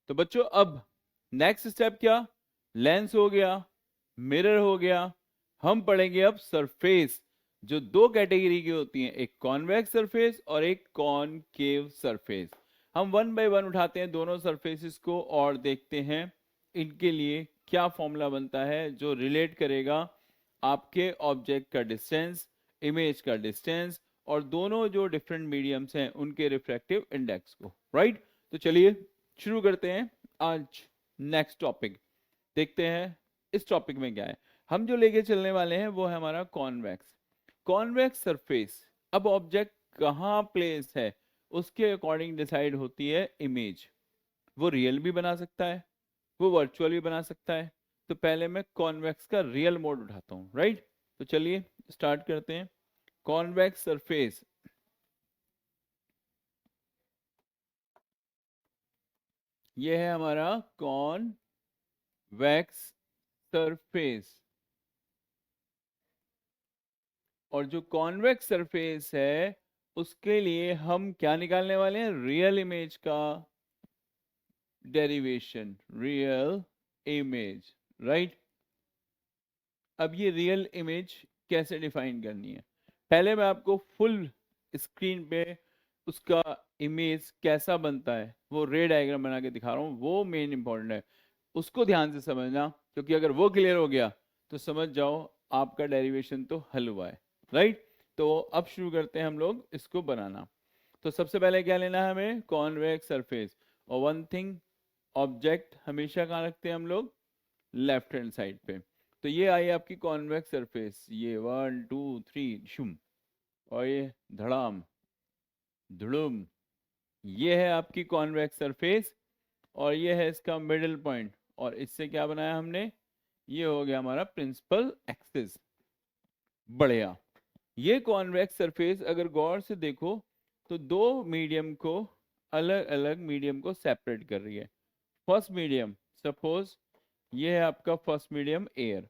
तो बच्चों अब नेक्स्ट स्टेप क्या, लेंस हो गया, मिरर हो गया, हम पढ़ेंगे अब सरफेस, जो दो कैटेगरी की होती हैं, एक कॉन्वेक्स सरफेस और एक कॉनकेव सरफेस। हम वन बाय वन उठाते हैं दोनों सरफेसेस को और देखते हैं इनके लिए क्या फॉर्मूला बनता है जो रिलेट करेगा आपके ऑब्जेक्ट का डिस्टेंस, इमेज का डिस्टेंस और दोनों जो डिफरेंट मीडियम्स हैं उनके रिफ्रैक्टिव इंडेक्स को, राइट। तो चलिए शुरू करते हैं आज नेक्स्ट टॉपिक, देखते हैं इस टॉपिक में क्या है। हम जो लेके चलने वाले हैं वो है हमारा कॉन्वेक्स, कॉन्वेक्स सरफेस। अब ऑब्जेक्ट कहाँ प्लेस है उसके अकॉर्डिंग डिसाइड होती है इमेज। वो रियल भी बना सकता है, वो वर्चुअल भी बना सकता है। तो पहले मैं कॉन्वेक्स का रियल मोड उठाता हूँ, राइट। तो चलिए स्टार्ट करते हैं। कॉन्वेक्स सरफेस, ये है हमारा कॉन्वेक्स सरफेस। और जो कॉन्वेक्स सरफेस है उसके लिए हम क्या निकालने वाले हैं, रियल इमेज का डेरिवेशन, रियल इमेज, राइट। अब ये रियल इमेज कैसे डिफाइन करनी है, पहले मैं आपको फुल स्क्रीन पे उसका इमेज कैसा बनता है वो रे डायग्राम बना के दिखा रहा हूँ, वो मेन इंपॉर्टेंट है, उसको ध्यान से समझना, क्योंकि अगर वो क्लियर हो गया तो समझ जाओ आपका डेरिवेशन तो हल हुआ है, राइट। तो अब शुरू करते हैं हम लोग इसको बनाना। तो सबसे पहले क्या लेना है हमें, कॉन्वेक्स सरफेस। और वन थिंग, ऑब्जेक्ट हमेशा कहाँ रखते हैं हम लोग, लेफ्ट हैंड साइड पे। तो ये आई आपकी कॉन्वेक्स सरफेस, ये 1 2 3 शुम, और ये धड़ाम धुड़ुम, ये है आपकी कॉन्वेक्स सरफेस। और ये है इसका मिडिल पॉइंट, और इससे क्या बनाया हमने, ये हो गया हमारा प्रिंसिपल एक्सिस। बढ़िया। ये कॉन्वेक्स सरफेस अगर गौर से देखो तो दो मीडियम को, अलग अलग मीडियम को सेपरेट कर रही है। फर्स्ट मीडियम, सपोज ये है आपका first medium air,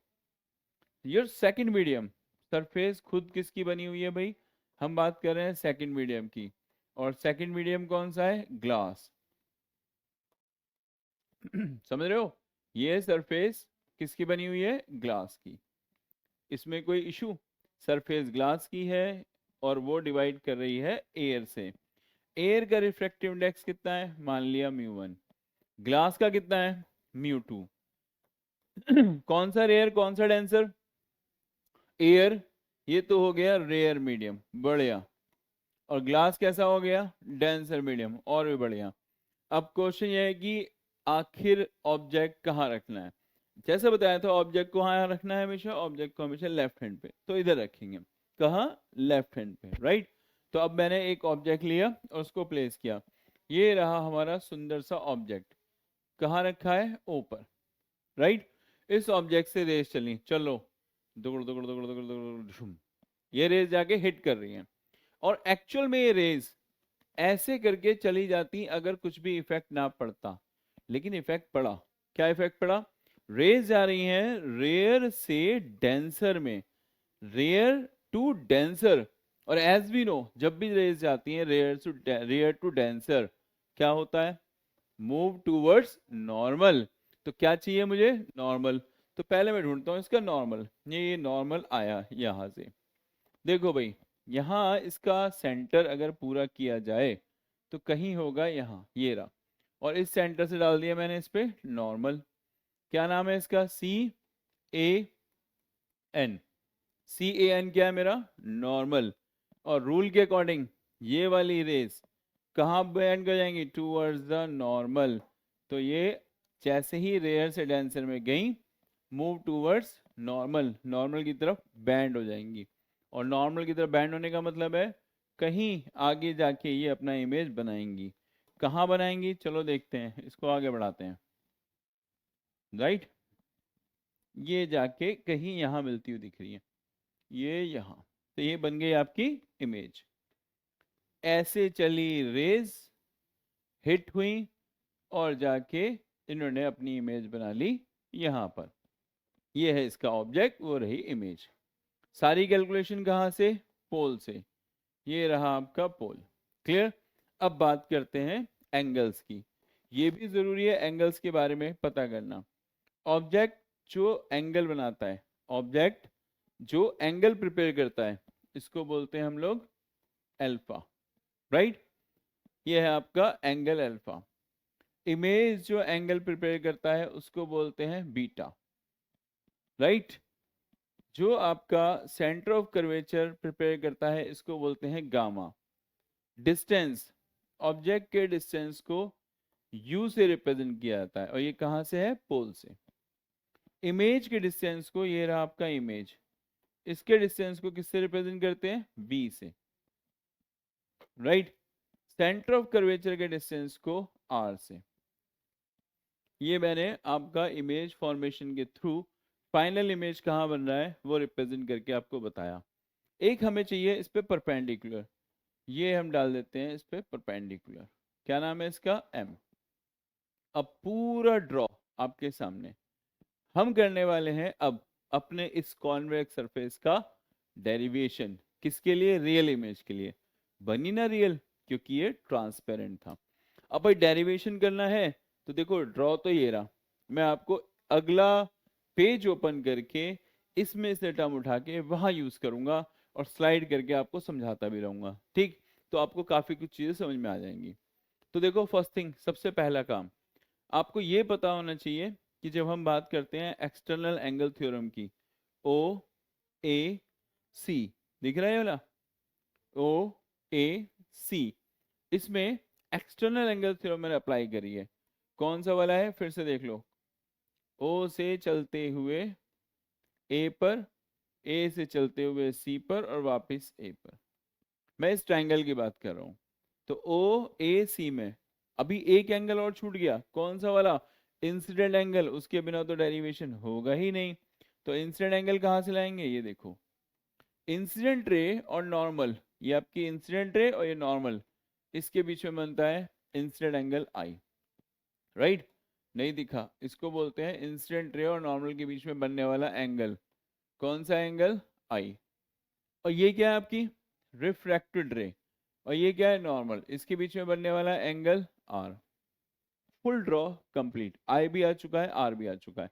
your second medium, surface खुद किसकी बनी हुई है भाई, हम बात कर रहे हैं सेकंड मीडियम की। और सेकंड मीडियम कौन सा है, ग्लास। समझ रहे हो, ये सरफेस किसकी बनी हुई है, ग्लास की। इसमें कोई इशू, सरफेस ग्लास की है और वो डिवाइड कर रही है एयर से। एयर का रिफ्रैक्टिव इंडेक्स कितना है, मान लिया μ1, ग्लास का कितना है, μ2। कौन सा रेयर कौन सा डेंसर, एयर, ये तो हो गया रेयर मीडियम, बढ़िया। और ग्लास कैसा हो गया, डेंसर मीडियम, और भी बढ़िया। अब क्वेश्चन ये है कि आखिर ऑब्जेक्ट कहाँ रखना है। जैसे बताया था ऑब्जेक्ट को कहाँ रखना है, हमेशा ऑब्जेक्ट को हमेशा लेफ्ट हैंड पे, तो इधर रखेंगे, कहाँ, लेफ्ट हैंड पे, राइट। तो अब मैंने एक ऑब्जेक्ट लिया और उसको प्लेस किया, ये रहा हमारा सुंदर सा ऑब्जेक्ट, कहाँ रखा है, ऊपर, राइट। इस ऑब्जेक्ट से रेस चली, चलो दुगड़ दुगड़ दुगड़ दुगड़ दुगड़ झुम, ये रेस जाके हिट कर रही है। और एक्चुअल में ये रेस ऐसे करके चली जाती अगर कुछ भी इफेक्ट ना पड़ता, लेकिन इफेक्ट पड़ा। क्या इफेक्ट पड़ा, रेज जा रही हैं रेयर से डेंसर में, रेयर टू डेंसर। और एज वी नो जब भी रेज जाती हैं रेयर टू डेंसर, क्या होता है, मूव टूवर्ड्स नॉर्मल। तो क्या चाहिए मुझे, नॉर्मल। तो पहले मैं ढूंढता हूं इसका नॉर्मल, ये नॉर्मल आया यहां से, देखो भाई, यहाँ इसका सेंटर अगर पूरा किया जाए तो कहीं होगा यहाँ, ये रहा। और इस सेंटर से डाल दिया मैंने इस पे नॉर्मल, क्या नाम है इसका, CAN, CAN क्या है मेरा, नॉर्मल। और रूल के अकॉर्डिंग ये वाली रेस कहाँ बैंड कर जाएंगी, टूवर्ड्स द नॉर्मल। तो ये जैसे ही रेयर से डेंसर में गई, मूव टूवर्ड्स नॉर्मल, नॉर्मल की तरफ बैंड हो जाएंगी। और नॉर्मल की तरफ बैंड होने का मतलब है कहीं आगे जाके ये अपना इमेज बनाएंगी। कहाँ बनाएंगी, चलो देखते हैं, इसको आगे बढ़ाते हैं, राइट। ये जाके कहीं यहाँ मिलती हुई दिख रही है, ये यहाँ, तो ये बन गई आपकी इमेज। ऐसे चली रेज, हिट हुई, और जाके इन्होंने अपनी इमेज बना ली यहाँ पर। ये है इसका ऑब्जेक्ट, वो रही इमेज। सारी कैलकुलेशन कहाँ से, पोल से, ये रहा आपका पोल, क्लियर। अब बात करते हैं एंगल्स की। ये भी जरूरी है एंगल्स के बारे में पता करना। ऑब्जेक्ट जो एंगल बनाता है, ऑब्जेक्ट जो एंगल प्रिपेयर करता है, इसको बोलते हैं हम लोग अल्फा, राइट। ये है आपका एंगल अल्फा। इमेज जो एंगल प्रिपेयर करता है उसको बोलते हैं बीटा, राइट। जो आपका सेंटर ऑफ कर्वेचर प्रिपेयर करता है इसको बोलते हैं गामा। डिस्टेंस, ऑब्जेक्ट के डिस्टेंस को यू से रिप्रेजेंट किया जाता है, और ये कहां से है, पोल से। इमेज के डिस्टेंस को, ये रहा आपका इमेज, इसके डिस्टेंस को किससे रिप्रेजेंट करते हैं, बी से, राइट। सेंटर ऑफ कर्वेचर के डिस्टेंस को आर से। ये मैंने आपका इमेज फॉर्मेशन के थ्रू फाइनल इमेज कहाँ बन रहा है वो रिप्रेजेंट करके आपको बताया। एक हमें चाहिए इस पे परपेंडिकुलर, ये हम डाल देते हैं इस पे परपेंडिकुलर, क्या नाम है इसका, एम। अब पूरा ड्रॉ आपके सामने, हम करने वाले हैं अब अपने इस कॉन्वेक्स सरफेस का डेरिवेशन। किसके लिए, रियल इमेज के लिए। बनी ना रियल, क्योंकि ये ट्रांसपेरेंट था। अब भाई डेरिवेशन करना है तो देखो ड्रॉ तो ये रहा, मैं आपको अगला पेज ओपन करके इसमें से टर्म उठा के वहां यूज करूंगा और स्लाइड करके आपको समझाता भी रहूंगा, ठीक। तो आपको काफी कुछ चीजें समझ में आ जाएंगी। तो देखो फर्स्ट थिंग, सबसे पहला काम आपको ये पता होना चाहिए कि जब हम बात करते हैं एक्सटर्नल एंगल थ्योरम की, ओ ए सी, दिख रहा है ये वाला, ओ ए सी, इसमें एक्सटर्नल एंगल थ्योरम मैंने अप्लाई करी है। कौन सा वाला है, फिर से देख लो, ओ से चलते हुए ए पर, ए से चलते हुए सी पर, और वापस ए पर। मैं इस ट्रायंगल की बात कर रहा हूं। तो ओ ए सी में अभी एक एंगल और छूट गया, कौन सा वाला, इंसिडेंट एंगल। उसके बिना तो डेरिवेशन होगा ही नहीं। तो इंसिडेंट एंगल कहाँ से लाएंगे, ये देखो, इंसिडेंट रे और नॉर्मल, ये आपकी इंसिडेंट रे और ये नॉर्मल, इसके बीच में बनता है इंसिडेंट एंगल आई, राइट। नहीं दिखा, इसको बोलते हैं इंसिडेंट रे और नॉर्मल के बीच में बनने वाला एंगल। कौन सा एंगल, आई। और ये क्या है आपकी रिफ्रैक्टेड रे, और ये क्या है नॉर्मल, इसके बीच में बनने वाला angle R. Full draw complete, I भी आ चुका है, आर भी आ चुका है।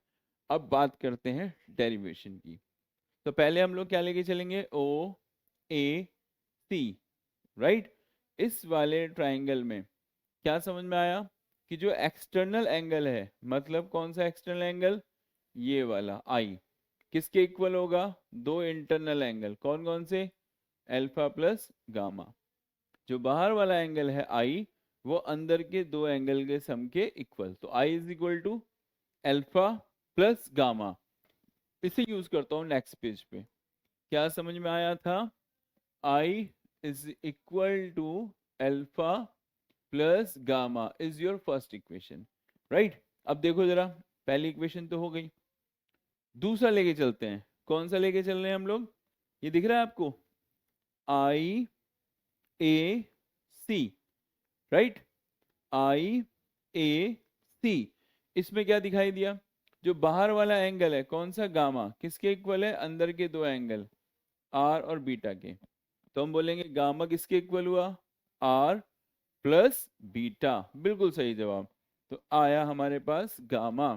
अब बात करते हैं डेरिवेशन की। तो पहले हम लोग क्या लेके चलेंगे, ओ ए सी, राइट। इस वाले ट्राइंगल में क्या समझ में आया कि जो एक्सटर्नल एंगल है, मतलब कौन सा एक्सटर्नल एंगल, ये वाला आई, किसके इक्वल होगा, दो इंटरनल एंगल, कौन कौन से, अल्फा प्लस गामा। जो बाहर वाला एंगल है आई, वो अंदर के दो एंगल के सम के इक्वल। तो I is equal to alpha plus gamma. इसे यूज करता हूं नेक्स्ट पेज पे। क्या समझ में आया था, I is equal to alpha plus gamma is your first equation, right. अब देखो जरा, पहली इक्वेशन तो हो गई, दूसरा लेके चलते हैं। कौन सा लेके चल रहे हैं हम लोग, ये दिख रहा है आपको, आई ए सी, राइट, आई ए सी। इसमें क्या दिखाई दिया, जो बाहर वाला एंगल है कौन सा, गामा, किसके इक्वल है, अंदर के दो एंगल आर और बीटा के। तो हम बोलेंगे गामा किसके इक्वल हुआ, आर प्लस बीटा, बिल्कुल सही जवाब। तो आया हमारे पास gamma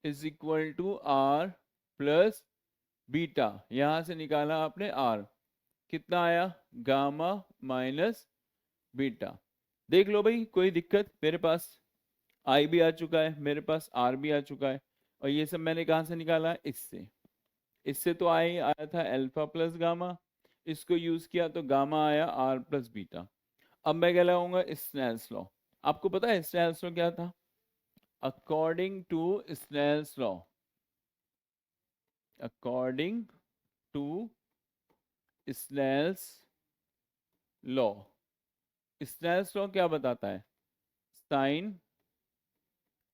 is equal to R plus beta, यहां से निकाला आपने आर, कितना आया, गामा माइनस बीटा। देख लो भाई, कोई दिक्कत, मेरे पास आई भी आ चुका है, मेरे पास आर भी आ चुका है, और ये सब मैंने कहां से निकाला है, इससे। इससे तो आई आया था अल्फा प्लस गामा, इसको यूज किया तो गामा आया आर प्लस बीटा। अब मैं क्या लगाऊंगा, स्नेल्स लॉ। आपको पता है स्नेल्स लॉ क्या था, according to Snell's law, according to Snell's law, Snell's law क्या बताता है, sine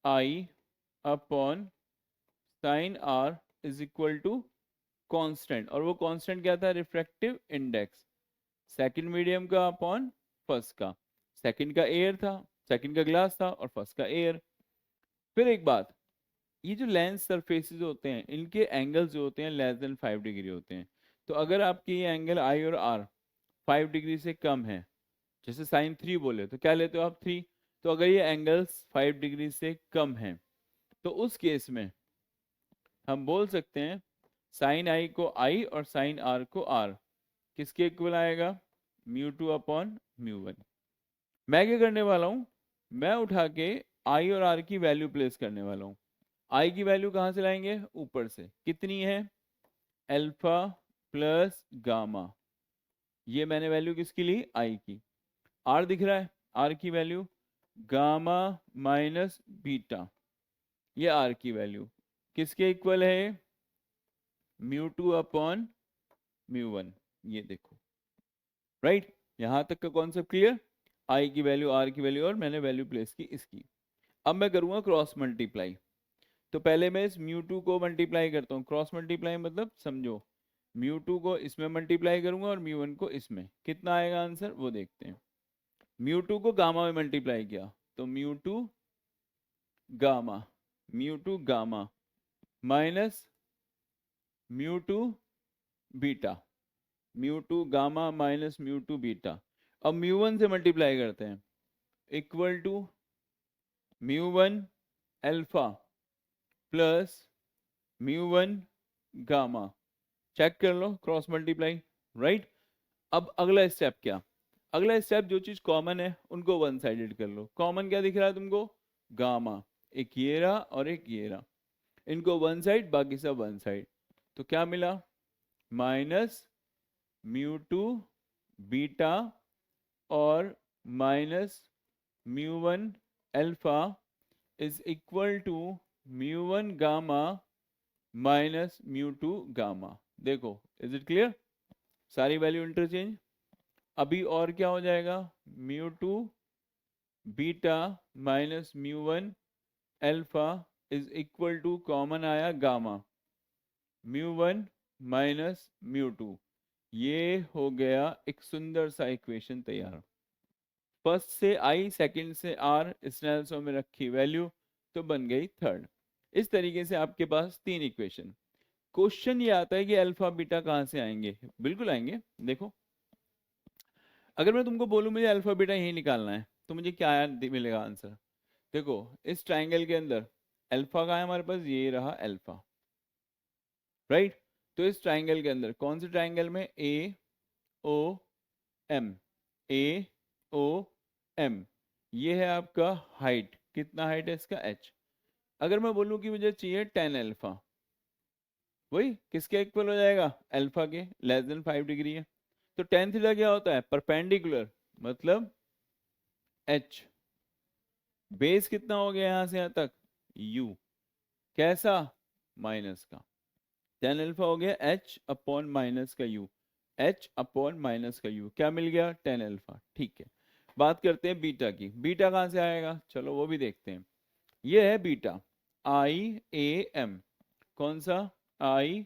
I upon sine R is equal to constant, और वो कांस्टेंट क्या था, रिफ्रैक्टिव इंडेक्स, सेकंड मीडियम का अपॉन फर्स्ट का। सेकंड का एयर था, सेकंड का ग्लास था, और फर्स्ट का एयर। फिर एक बात, ये जो लेंस सरफेसेस होते हैं इनके एंगल्स जो होते हैं लेस देन 5 डिग्री होते हैं। तो अगर आपके ये एंगल आई और आर 5 डिग्री से कम है, जैसे साइन 3 बोले तो क्या लेते हो आप, 3। तो अगर ये एंगल्स 5 डिग्री से कम हैं तो उस केस में हम बोल सकते हैं साइन आई को आई और साइन आर को आर किसके इक्वल आएगा, mu two upon mu one. मैं क्या करने वाला हूं, मैं उठा के आई और आर की वैल्यू प्लेस करने वाला हूं। आई की वैल्यू कहां से लाएंगे, ऊपर से, कितनी है, अल्फा प्लस गामा। ये मैंने वैल्यू किसकी ली, आई की। आर दिख रहा है, आर की वैल्यू गामा माइनस बीटा, ये आर की वैल्यू किसके इक्वल है, mu two upon mu one. ये देखो, राइट, यहां तक का कॉन्सेप्ट क्लियर। आई की वैल्यू, आर की वैल्यू, और मैंने वैल्यू प्लेस की इसकी। अब मैं करूंगा क्रॉस मल्टीप्लाई। तो पहले मैं इस म्यू टू को मल्टीप्लाई करता हूँ, क्रॉस मल्टीप्लाई मतलब समझो, म्यू टू को इसमें मल्टीप्लाई करूंगा और म्यू वन को इसमें, कितना आएगा आंसर वो देखते हैं। म्यू टू को गामा में मल्टीप्लाई किया तो mu two gamma, mu two gamma minus mu two beta, mu two gamma minus mu two beta. अब म्यू वन से मल्टीप्लाई करते हैं, equal to mu one alpha plus mu one gamma. Check कर लो cross multiply, right. अब अगला step क्या, अगला स्टेप जो चीज कॉमन है उनको वन साइडेड कर लो। कॉमन क्या दिख रहा है तुमको, गामा, एक ये रहा और एक ये रहा, इनको वन साइड, बाकी सब वन साइड। तो क्या मिला, माइनस म्यू टू बीटा और minus mu one alpha is equal to mu one gamma minus mu two gamma. देखो, इज इट क्लियर, सारी वैल्यू इंटरचेंज। अभी और क्या हो जाएगा, mu two beta minus mu one alpha is equal to, common आया gamma, mu one minus mu two. ये हो गया एक सुंदर सा इक्वेशन तैयार। फर्स्ट से आई, सेकंड से आर, स्नेल्स लॉ में रखी वैल्यू, तो बन गई थर्ड। इस तरीके से आपके पास तीन इक्वेशन। क्वेश्चन ये आता है कि अल्फा बीटा कहां से आएंगे, बिल्कुल आएंगे। देखो, अगर मैं तुमको बोलूं मुझे अल्फा बीटा यही निकालना है तो मुझे क्या मिलेगा आंसर। देखो, इस ट्राइंगल के अंदर अल्फा का है हमारे पास, ये रहा अल्फा, राइट। तो इस ट्राइंगल के अंदर, कौन से ट्राइंगल में, ए O M, A O M, ये है आपका हाइट, कितना हाइट है इसका, एच। अगर मैं बोलूं कि मुझे चाहिए 10 अल्फा, वही किसके इक्वल हो जाएगा, अल्फा के, लेस देन 5 डिग्री है। तो टेन थीटा क्या होता है, परपेंडिकुलर, मतलब एच, बेस कितना हो गया यहां से यहां तक, यू, कैसा, माइनस का। 10 अल्फा हो गया एच अपॉन माइनस का यू, एच अपॉन माइनस का यू, क्या मिल गया, 10 अल्फा। ठीक है, बात करते हैं बीटा की। बीटा कहां से आएगा, चलो वो भी देखते हैं। ये है बीटा, आई ए एम, कौन सा, आई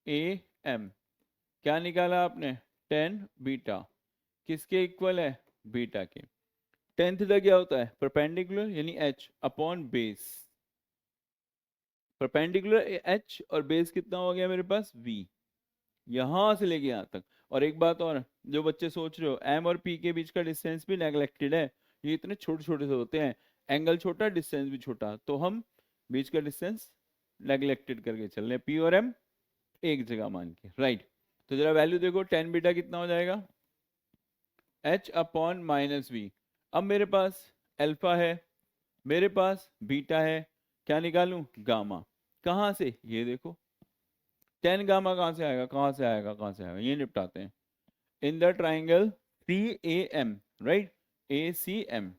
ए एम। क्या निकाला आपने, 10 बीटा, किसके इक्वल है, बीटा के। 10 थीटा क्या होता है, परपेंडिकुलर, यानी H upon base, perpendicular H और बेस कितना हो गया मेरे पास, वी, यहां से लेके यहां तक। और एक बात और, जो बच्चे सोच रहे हो एम और पी के बीच का डिस्टेंस भी नेग्लेक्टेड है, ये इतने छोटे छोटे से होते हैं, एंगल छोटा डिस्टेंस भी छोटा, तो हम बीच का डिस्टेंस नेग्लेक्टेड करके चल रहे हैं, पी और एम एक जगह मान के, राइट। तो जरा वैल्यू देखो, 10 बीटा कितना हो जाएगा, एच अपॉन माइनस वी। अब मेरे पास अल्फा है, मेरे पास बीटा है, क्या निकालूं, गामा। कहां से, ये देखो, 10 गामा कहां से आएगा, कहां से आएगा, कहां से आएगा, ये निपटाते हैं। In the triangle C A M, right, A C M,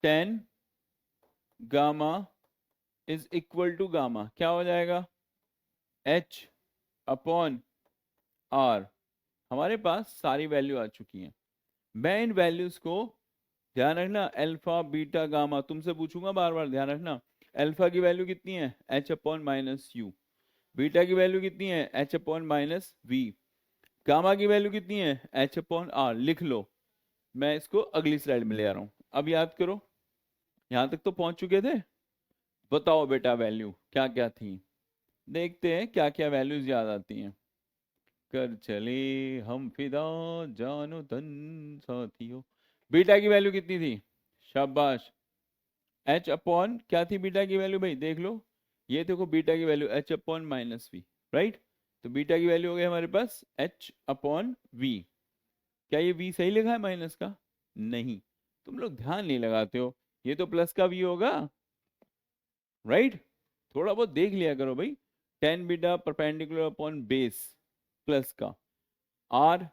10 gamma is equal to gamma, क्या हो जाएगा, एच अपॉन आर। हमारे पास सारी वैल्यू आ चुकी हैं। मैं इन वैल्यूज को, ध्यान रखना, अल्फा बीटा गामा तुमसे पूछूंगा बार बार, ध्यान रखना। अल्फा की वैल्यू कितनी है, H upon minus U, beta की वैल्यू कितनी है, H upon minus V, gamma की वैल्यू कितनी है, एच अपॉन आर। लिख लो, मैं इसको अगली स्लाइड में ले आ रहा हूं। अब याद करो, यहां तक तो पहुंच चुके थे। बताओ बेटा वैल्यू क्या क्या थी, देखते हैं क्या क्या वैल्यूज याद आती हैं। कर चले हम फिदा, जानो तन साथियों, बीटा की वैल्यू कितनी थी? शाबाश, एच अपॉन क्या थी बीटा की वैल्यू भाई, देख लो, ये देखो बीटा की value H upon minus V, right. तो बीटा की वैल्यू हो गई हमारे पास एच अपॉन वी। क्या ये वी सही लिखा है माइनस का? नहीं, तुम लोग ध्यान नहीं लगाते हो, ये तो प्लस का वी होगा, राइट। थोड़ा बहुत देख लिया करो भाई। Tan beta perpendicular upon base plus का आर,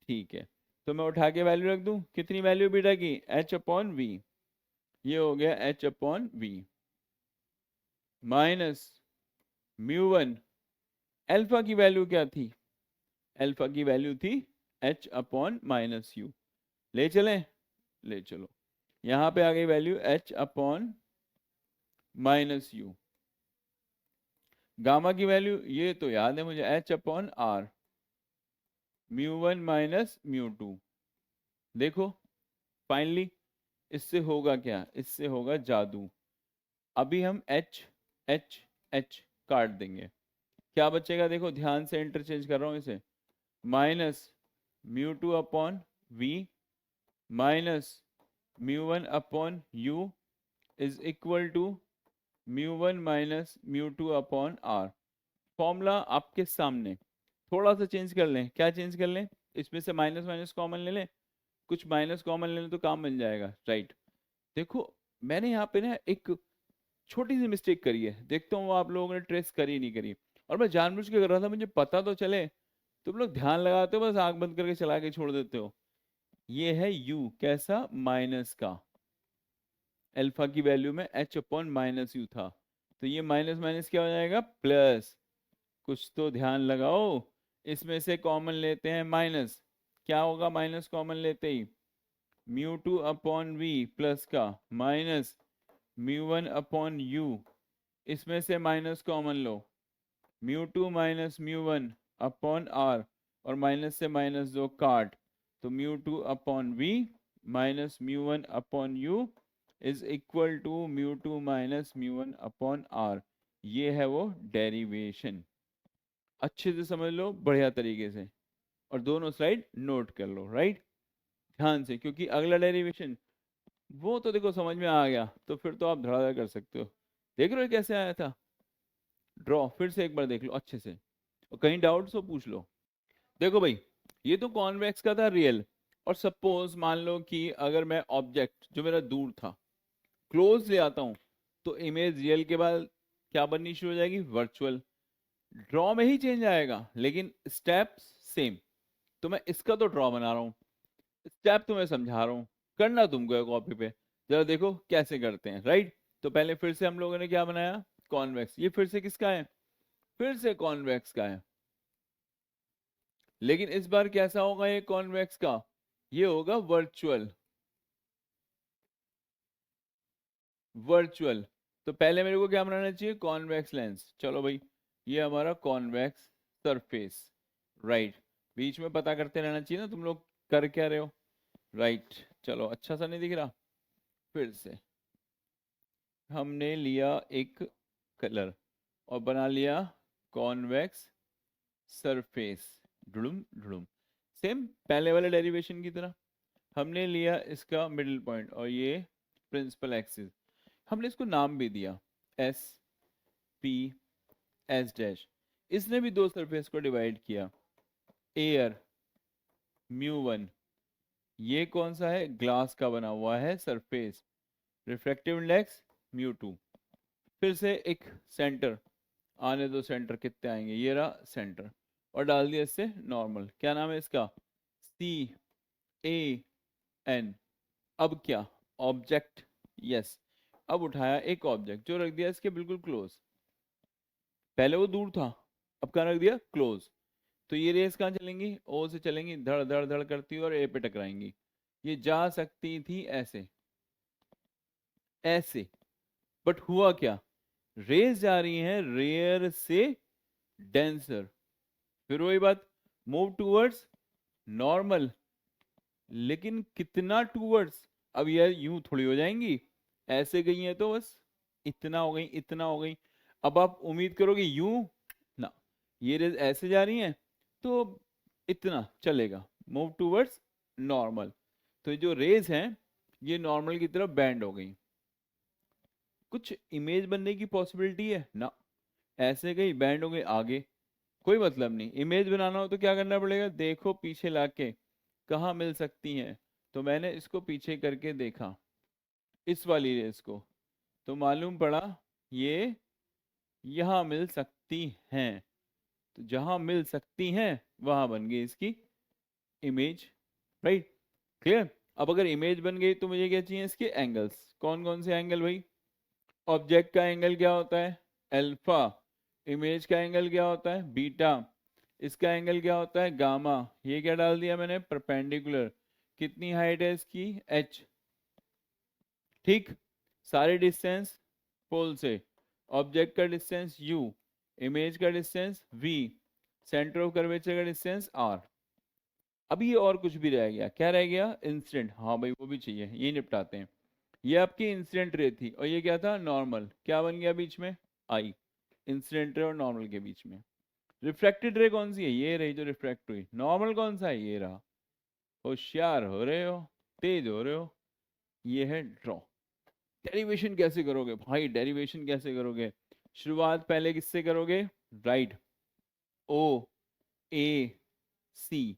ठीक है। तो मैं उठा के वैल्यू रख दूं, कितनी वैल्यू बीटा की? एच अपॉन वी, ये हो गया H upon V minus mu one. Alpha की वैल्यू क्या थी? अल्फा की वैल्यू थी एच अपॉन माइनस यू। ले चलें? ले चलो, यहां पे आ गई value H upon minus U. Gamma की वैल्यू ये तो याद है मुझे, H upon R, mu one minus mu two. देखो फाइनली इससे होगा क्या? इससे होगा जादू। अभी हम एच एच एच काट देंगे, क्या बचेगा? देखो ध्यान से इंटरचेंज कर रहा हूं इसे, minus mu two upon V minus mu one upon U is equal to mu one minus mu two upon R. Formula आपके सामने, थोड़ा सा चेंज कर लें। क्या चेंज कर लें? इसमें से माइनस माइनस कॉमन ले लें, कुछ माइनस कॉमन ले लें तो काम मिल जाएगा, राइट। देखो मैंने यहाँ पे ना एक छोटी सी मिस्टेक करी है, देखता हूँ आप लोगों ने ट्रेस करी नहीं करी, और मैं जानबूझ के कर रहा था, मुझे पता तो चले। तुम लोग ध्यान लगाते हो, बस आंख बंद करके चला के छोड़ देते हो। ये है u, कैसा? माइनस का। अल्फा की वैल्यू में h अपॉन माइनस यू था, तो ये माइनस माइनस क्या हो जाएगा? प्लस। कुछ तो ध्यान लगाओ, इसमें से कॉमन लेते हैं माइनस, क्या होगा माइनस कॉमन लेते ही? Mu two upon V plus का minus mu one upon U, इसमें से माइनस कॉमन लो, mu two minus mu one upon R, और माइनस से माइनस दो काट, तो mu two upon V minus mu one upon U is equal to mu two minus mu one upon R. ये है वो डेरिवेशन, अच्छे से समझ लो बढ़िया तरीके से, और दोनों स्लाइड नोट कर लो, राइट, ध्यान से, क्योंकि अगला डेरिवेशन वो तो देखो समझ में आ गया, तो फिर तो आप धड़ाधड़ कर सकते हो। देख रहे हो कैसे आया था? ड्रॉ फिर से एक बार देख लो अच्छे से, और कहीं डाउट्स हो पूछ लो। देखो भाई, ये तो कॉन्वेक्स का था रियल, और सपोज मान लो कि अगर मैं ऑब्जेक्ट जो मेरा दूर था क्लोज ले आता हूं, तो इमेज रियल के बाद क्या बननी शुरू हो जाएगी? वर्चुअल। ड्रॉ में ही चेंज आएगा लेकिन स्टेप सेम। तो मैं इसका तो ड्रॉ बना रहा हूँ, स्टेप तुम्हें समझा रहा हूँ, करना तुमको है कॉपी पे। जरा देखो कैसे करते हैं, राइट। तो पहले फिर से हम लोगों ने क्या बनाया? कॉन्वेक्स। ये फिर से किसका है? फिर से कॉन्वेक्स का है, लेकिन इस बार कैसा होगा ये कॉन्वेक्स का? ये होगा वर्चुअल। वर्चुअल, तो पहले मेरे को क्या बनाना चाहिए? Convex lens. चलो भाई, ये हमारा कॉन्वेक्स सरफेस, राइट। बीच में पता करते रहना चाहिए ना तुम लोग कर क्या रहे हो, राइट। चलो अच्छा सा नहीं दिख रहा, फिर से हमने लिया एक कलर और बना लिया कॉन्वेक्स सरफेस, ढुड़ुम ढुड़ुम, सेम पहले वाले डेरिवेशन की तरह। हमने लिया इसका मिडिल पॉइंट और ये प्रिंसिपल एक्सिस, हमने इसको नाम भी दिया एस पी एस डैश। इसने भी दो सरफेस को डिवाइड किया, एयर म्यू वन, ये कौन सा है? ग्लास का बना हुआ है surface, refractive index mu two. फिर से एक सेंटर, आने दो सेंटर कितने आएंगे, ये रहा सेंटर, और डाल दिया इससे नॉर्मल। क्या नाम है इसका? सी ए एन। अब क्या? Object, yes. अब उठाया एक ऑब्जेक्ट जो रख दिया इसके बिल्कुल क्लोज, पहले वो दूर था, अब कहाँ रख दिया? क्लोज। तो ये रेस कहाँ चलेंगी? ओ से चलेंगी, धड़ धड़ धड़ करती और ए पे टकराएंगी। ये जा सकती थी ऐसे ऐसे, बट हुआ क्या? रेस जा रही हैं रेयर से डेंसर, फिर वही बात, मूव टूवर्ड्स नॉर्मल, लेकिन कितना टूवर्ड्स? अब ये यूं थोड़ी हो जाएंगी, ऐसे गई हैं तो बस इतना हो गई, इतना हो गई। अब आप उम्मीद करोगे यूं ना, ये रेस ऐसे जा रही हैं तो इतना चलेगा, मूव टूवर्ड्स नॉर्मल। तो ये जो रेज हैं ये नॉर्मल की तरफ बैंड हो गई। कुछ इमेज बनने की पॉसिबिलिटी है ना? ऐसे गई बैंड हो गई आगे, कोई मतलब नहीं। इमेज बनाना हो तो क्या करना पड़ेगा, देखो पीछे लाके कहाँ मिल सकती हैं। तो मैंने इसको पीछे करके देखा, इस वाली रेस को, तो मालूम पड़ा ये यहाँ मिल सकती हैं। तो जहां मिल सकती हैं वहां बन गई इसकी इमेज। Right, clear. अब अगर इमेज बन गई तो मुझे क्या चाहिए, इसके एंगल्स। कौन कौन से एंगल भाई? ऑब्जेक्ट का एंगल क्या होता है, अल्फा। इमेज का एंगल क्या होता है, बीटा। इसका एंगल क्या होता है, गामा। ये क्या डाल दिया मैंने, परपेंडिकुलर। कितनी हाइट है इसकी, h। ठीक, सारे डिस्टेंस पोल से। ऑब्जेक्ट का डिस्टेंस u, इमेज का distance v, centre of curvature का डिस्टेंस r। अभी ये और कुछ भी रह गया, क्या रह गया, इंसिडेंट। हाँ भाई वो भी चाहिए, ये निपटाते हैं। ये आपकी इंसिडेंट रे थी और ये क्या था, नॉर्मल। क्या बन गया बीच में, आई। इंसिडेंट रे और नॉर्मल के बीच में। रिफ्रैक्टेड रे कौन सी है, ये रही जो रिफ्रैक्ट हुई। नॉर्मल कौन सा है, ये रहा। होशियार हो रहे हो, तेज हो रहे हो। ये है ड्रॉ। डेरिवेशन कैसे करोगे भाई, डेरिवेशन कैसे करोगे? शुरुआत पहले किससे करोगे, राइट, ओ ए सी।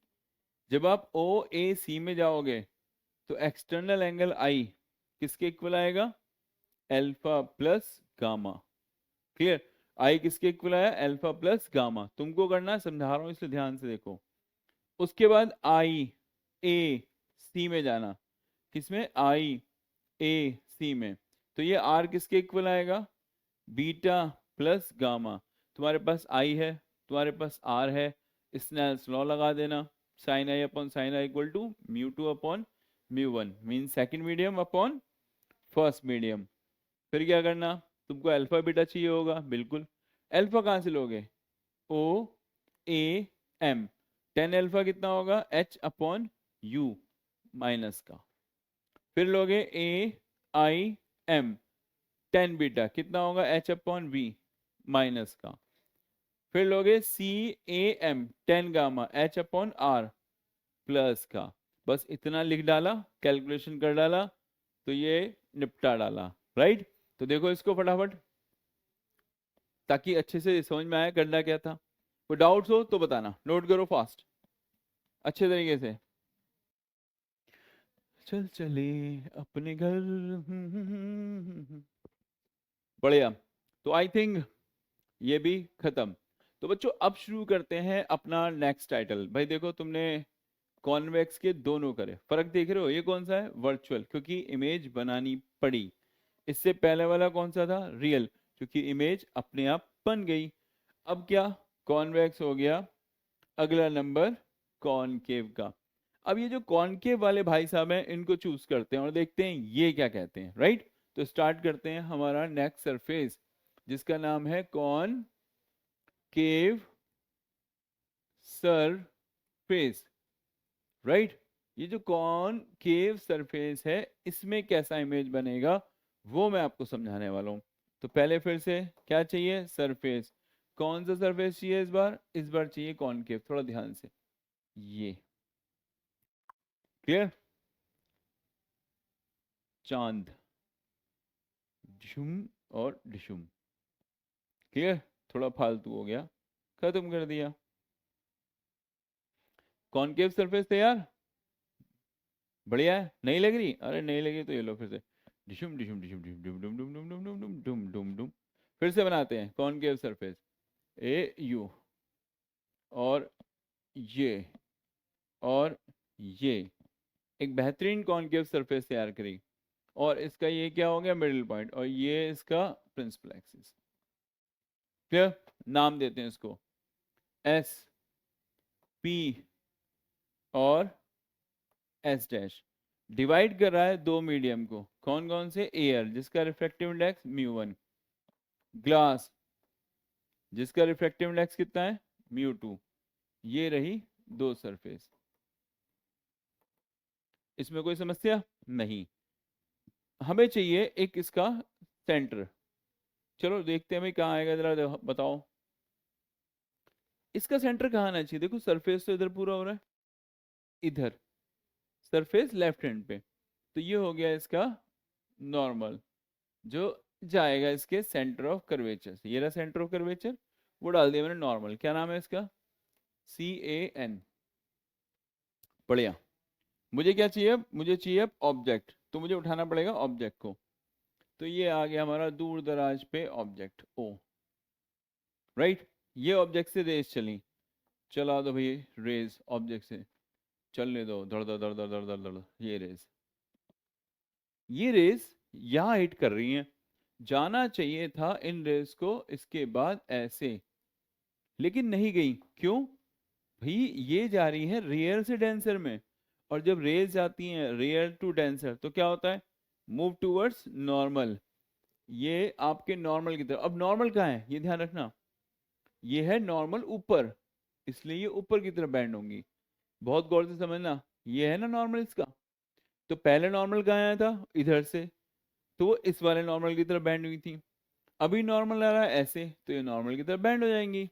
जब आप ओ ए सी में जाओगे तो एक्सटर्नल एंगल आई किसके इक्वल आएगा, अल्फा प्लस गामा। क्लियर, आई किसके इक्वल आया, अल्फा प्लस गामा। तुमको करना है, समझा रहा हूं इसलिए ध्यान से देखो। उसके बाद आई ए सी में जाना, किसमें, आई ए सी में। तो ये आर किसके इक्वल आएगा, बीटा प्लस गामा। तुम्हारे पास आई है, तुम्हारे पास आर है, स्नेल्स लॉ लगा देना। Sine I upon sine I equal to mu two upon mu one, mean second medium upon first medium. फिर क्या करना, तुमको अल्फा बीटा चाहिए होगा, बिल्कुल। अल्फा कहाँ से लोगे, O A M. Tan alpha कितना होगा, एच अपॉन यू माइनस का। फिर लोगे A I M, tan beta कितना होगा, एच अपॉन वी माइनस का। फिर लोगे C A M, tan gamma, H upon R plus का। बस इतना लिख डाला, कैलकुलेशन कर डाला, तो ये निपटा डाला। राइट, तो देखो इसको फटाफट, ताकि अच्छे से समझ में आया करना क्या था। कोई डाउट्स हो तो बताना, नोट करो फास्ट अच्छे तरीके से। चल चले अपने घर। बढ़िया, तो आई थिंक ये भी खत्म। तो बच्चों अब शुरू करते हैं अपना नेक्स्ट टाइटल। भाई देखो तुमने कॉन्वेक्स के दोनों करे, फर्क देख रहे हो, ये कौन सा है, वर्चुअल, क्योंकि इमेज बनानी पड़ी। इससे पहले वाला कौन सा था, रियल, क्योंकि इमेज अपने आप बन गई। अब क्या, कॉन्वेक्स हो गया। अगला नंबर कॉनकेव का। अब ये जो कॉनकेव वाले भाई साहब हैं इनको चूज करते हैं और देखते हैं ये क्या कहते हैं। राइट, तो स्टार्ट करते हैं हमारा नेक्स्ट सरफेस जिसका नाम है कॉनकेव सरफेस। राइट, ये जो कॉनकेव सरफेस है इसमें कैसा इमेज बनेगा वो मैं आपको समझाने वाला हूं। तो पहले फिर से क्या चाहिए, सरफेस। कौन सा सरफेस चाहिए इस बार चाहिए कॉनकेव, थोड़ा ध्यान से। ये क्लियर, चांद, झुम और डिशुम। क्लियर, थोड़ा फालतू हो गया, खत्म कर दिया। कॉनकेव सरफेस तैयार, बढ़िया है। नहीं लग रही, अरे नहीं लगी तो ये लो फिर से, डिशुम डिशुम डिशुम डिशुम डुम डुम डुम डुम डुम डुम डुम डुम डुम डुम। फिर से बनाते हैं कॉनकेव सरफेस, ए यू और ये और ये, एक बेहतरीन कॉनकेव सरफेस तैयार करी। और इसका ये क्या हो गया, मिडिल पॉइंट, और ये इसका प्रिंसिपल एक्सिस। क्लियर, नाम देते हैं इसको एस पी और एस डैश। डिवाइड कर रहा है दो मीडियम को, कौन कौन से, एयर जिसका refractive index mu one, glass जिसका रिफ्रैक्टिव इंडेक्स कितना है, म्यू टू। ये रही दो सरफेस, इसमें कोई समस्या नहीं। हमें चाहिए एक इसका सेंटर। चलो देखते हैं भाई कहाँ आएगा, जरा बताओ इसका सेंटर कहाँ आना चाहिए। देखो सरफेस तो इधर पूरा हो रहा है, इधर सरफेस लेफ्ट हैंड पे, तो ये हो गया इसका नॉर्मल, जो जाएगा इसके सेंटर ऑफ कर्वेचर से। ये रहा सेंटर ऑफ कर्वेचर, वो डाल दिया मैंने नॉर्मल। क्या नाम है इसका? CAN। बढ़िया। मुझे क्या चाहिए अब? मुझे चाहिए अब ऑब्जेक्ट, तो मुझे उठाना पड़ेगा ऑब्जेक्ट को। तो ये आ गया हमारा दूर दराज पे ऑब्जेक्ट O, राइट। ये ऑब्जेक्ट से रेस चली, चला दो भाई रेस ऑब्जेक्ट से, चलने दो, धड़ धड़ धड़ धड़ धड़ धड़ धड़। ये रेस यहाँ हिट कर रही हैं, जाना चाहिए था इन रेस को इसके बाद ऐसे, लेकिन नहीं गई। क्यों भाई? ये जा रही है रेयर से डेंसर में, और जब रेस जाती हैं रेयर टू डेंसर तो क्या होता है? Move towards normal. ये आपके नॉर्मल की तरफ। अब नॉर्मल कहाँ है ये ध्यान रखना, ये है नॉर्मल ऊपर, इसलिए ये ऊपर की तरफ बैंड होंगी। बहुत गौर से समझना, ये है ना नॉर्मल इसका, तो पहले नॉर्मल कहाँ आया था? इधर से, तो वो इस वाले नॉर्मल की तरफ बैंड हुई थी। अभी नॉर्मल आ रहा है ऐसे, तो ये नॉर्मल की तरफ बैंड हो जाएंगी।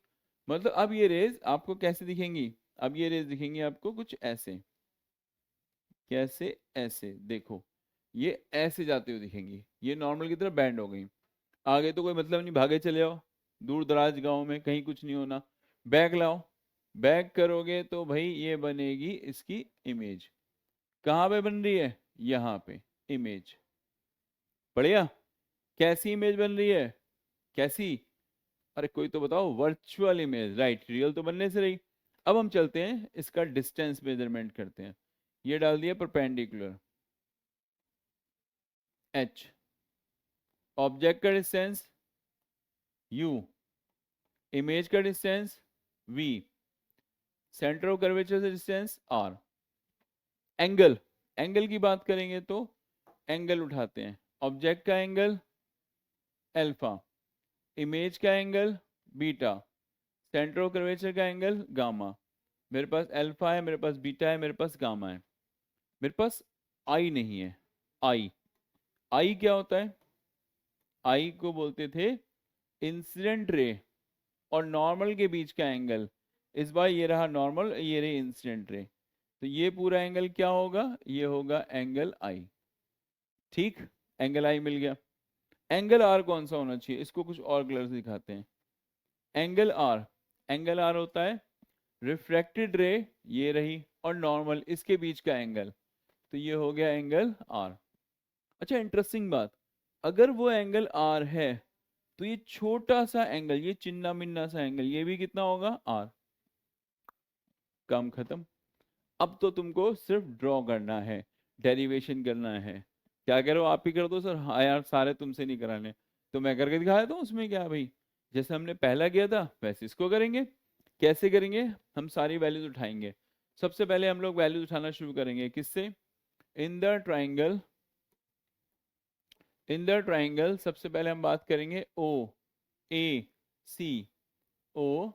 मतलब अब ये रेज आपको कैसे दिखेंगी? अब ये रेज दिखेंगी आपको कुछ ऐसे। कैसे? ऐसे देखो, ये ऐसे जाते हुए दिखेंगी, ये नॉर्मल की तरफ बैंड हो गई। आगे तो कोई मतलब नहीं, भागे चले जाओ दूर दराज गांव में, कहीं कुछ नहीं होना। बैक लाओ, बैक करोगे तो भाई ये बनेगी इसकी इमेज। कहाँ पे बन रही है? यहाँ पे इमेज। बढ़िया। कैसी इमेज बन रही है? कैसी? अरे कोई तो बताओ। Virtual image, right. रियल तो बनने से रही। अब हम चलते हैं इसका डिस्टेंस मेजरमेंट करते हैं। ये डाल दिया परपेंडिकुलर H, ऑब्जेक्ट का डिस्टेंस U, इमेज का distance V, centre of curvature से डिस्टेंस R। एंगल, एंगल की बात करेंगे तो एंगल उठाते हैं। ऑब्जेक्ट का एंगल अल्फा, इमेज का angle beta, centre of curvature का एंगल गामा। मेरे पास अल्फा है, मेरे पास बीटा है, मेरे पास गामा है, मेरे पास आई नहीं है। आई, आई क्या होता है? आई को बोलते थे इंसिडेंट रे और नॉर्मल के बीच का एंगल। इस बार ये रहा नॉर्मल, ये रही इंसिडेंट रे, तो ये पूरा एंगल क्या होगा? ये होगा एंगल आई। ठीक, एंगल आई मिल गया। एंगल आर कौन सा होना चाहिए? इसको कुछ और कलर से दिखाते हैं। एंगल आर, एंगल आर होता है रिफ्रैक्टेड रे, ये रही, और नॉर्मल इसके बीच का एंगल, तो ये हो गया एंगल आर। अच्छा इंटरेस्टिंग बात, अगर वो एंगल आर है तो ये छोटा सा एंगल, ये चिन्ना मिन्ना सा एंगल, ये भी कितना होगा? आर। काम खत्म। अब तो तुमको सिर्फ ड्रॉ करना है, डेरिवेशन करना है। क्या करो? आप ही कर दो सर। हाँ यार, सारे तुमसे नहीं कराने, तो मैं करके दिखाया था। उसमें क्या भाई, जैसे हमने पहला किया था वैसे इसको करेंगे। कैसे करेंगे? हम सारी वैल्यूज उठाएंगे। सबसे पहले हम लोग वैल्यूज उठाना शुरू करेंगे किससे? इन the triangle, in the triangle सबसे पहले हम बात करेंगे ओ ए सी। ओ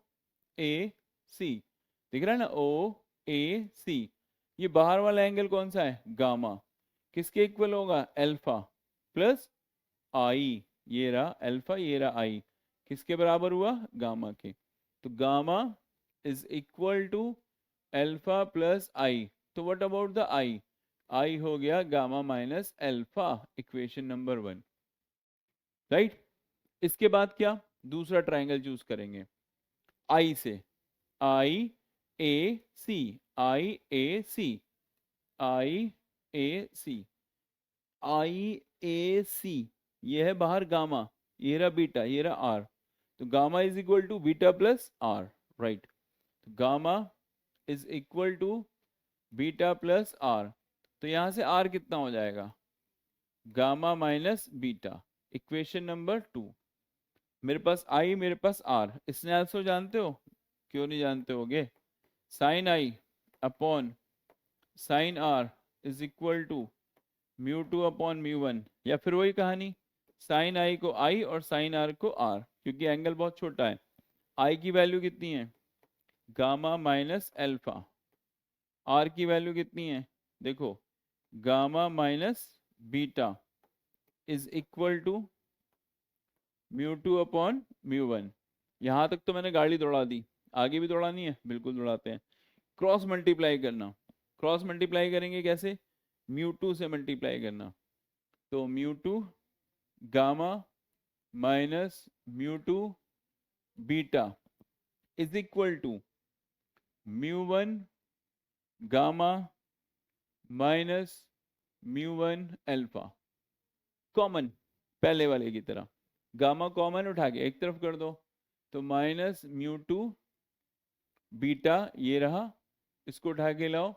ए सी, दिख रहा है ना? ओ ए सी। ये बाहर वाला एंगल कौन सा है? गामा। किसके इक्वल होगा? अल्फा प्लस आई। ये रहा अल्फा, ये रहा आई, किसके बराबर हुआ? गामा के। तो gamma is equal to alpha plus I. तो what about the I? I हो गया gamma minus alpha, equation number 1, right. इसके बाद क्या? दूसरा ट्राइंगल चूज करेंगे आई से। आई ए सी, आई ए सी, आई ए सी, आई ए सी। ये है बाहर गामा, ये रहा बीटा, ये रहा आर। तो gamma is equal to beta plus R, right. तो gamma is equal to beta plus R. तो यहां से आर कितना हो जाएगा? Gamma minus beta, equation number 2। मेरे पास आई, मेरे पास आर। इसने आंसर जानते हो? क्यों नहीं जानते होगे? Sine I upon sine R is equal to mu 2 upon mu 1, या फिर वही कहानी, साइन आई को आई और साइन आर को आर, क्योंकि एंगल बहुत छोटा है। आई की वैल्यू कितनी है? Gamma minus alpha. आर की वैल्यू कितनी है? देखो, gamma minus beta is equal to mu 2 upon mu 1। यहां तक तो मैंने गाड़ी दौड़ा दी, आगे भी दौड़ानी है, बिल्कुल दौड़ाते हैं। क्रॉस मल्टीप्लाई करना, क्रॉस मल्टीप्लाई करेंगे कैसे? म्यू टू से मल्टीप्लाई करना, तो mu two gamma minus mu two beta is equal to mu one gamma minus mu one alpha. Common पहले वाले की तरह गामा कॉमन उठा के एक तरफ कर दो, तो माइनस म्यू टू बीटा ये रहा, इसको उठा के लाओ,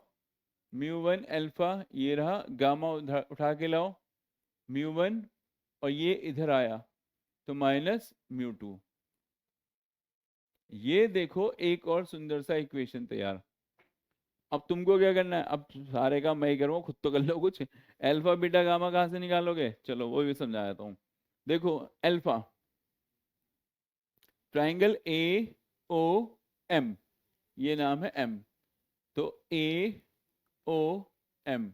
म्यू वन अल्फा ये रहा, गामा उठा के लाओ म्यू वन, और ये इधर आया तो माइनस म्यू टू। ये देखो एक और सुंदर सा इक्वेशन तैयार। अब तुमको क्या करना है, अब सारे काम मैं ही करूँगा, खुद तो कर लो कुछ। अल्फा बीटा गामा कहाँ से निकालोगे, चलो वो भी समझा देता हूँ। देखो alpha triangle A O M, ये नाम है एम, तो A O M,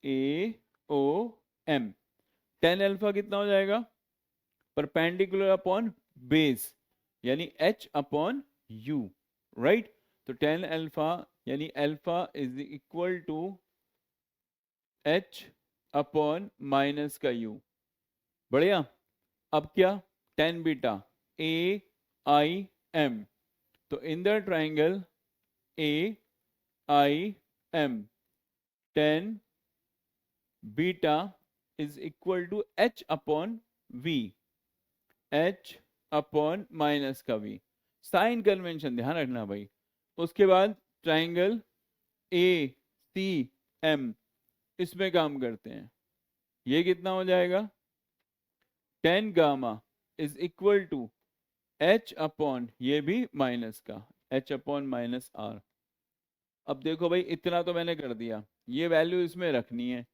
A O M, tan alpha कितना हो जाएगा, परपेंडिकुलर अपॉन बेस यानी h अपॉन u, राइट। तो टेन अल्फा यानी alpha is equal to h upon minus का u, बढ़िया। अब क्या, tan beta a i m, तो in the triangle a i m tan beta is equal to h upon v, h upon minus का v, sign convention ध्यान रखना भाई। उसके बाद ट्राइंगल ए सी एम, इसमें काम करते हैं, ये कितना हो जाएगा, tan gamma is equal to h upon ये भी माइनस का h अपॉन माइनस आर। अब देखो भाई इतना तो मैंने कर दिया, ये वैल्यू इसमें रखनी है,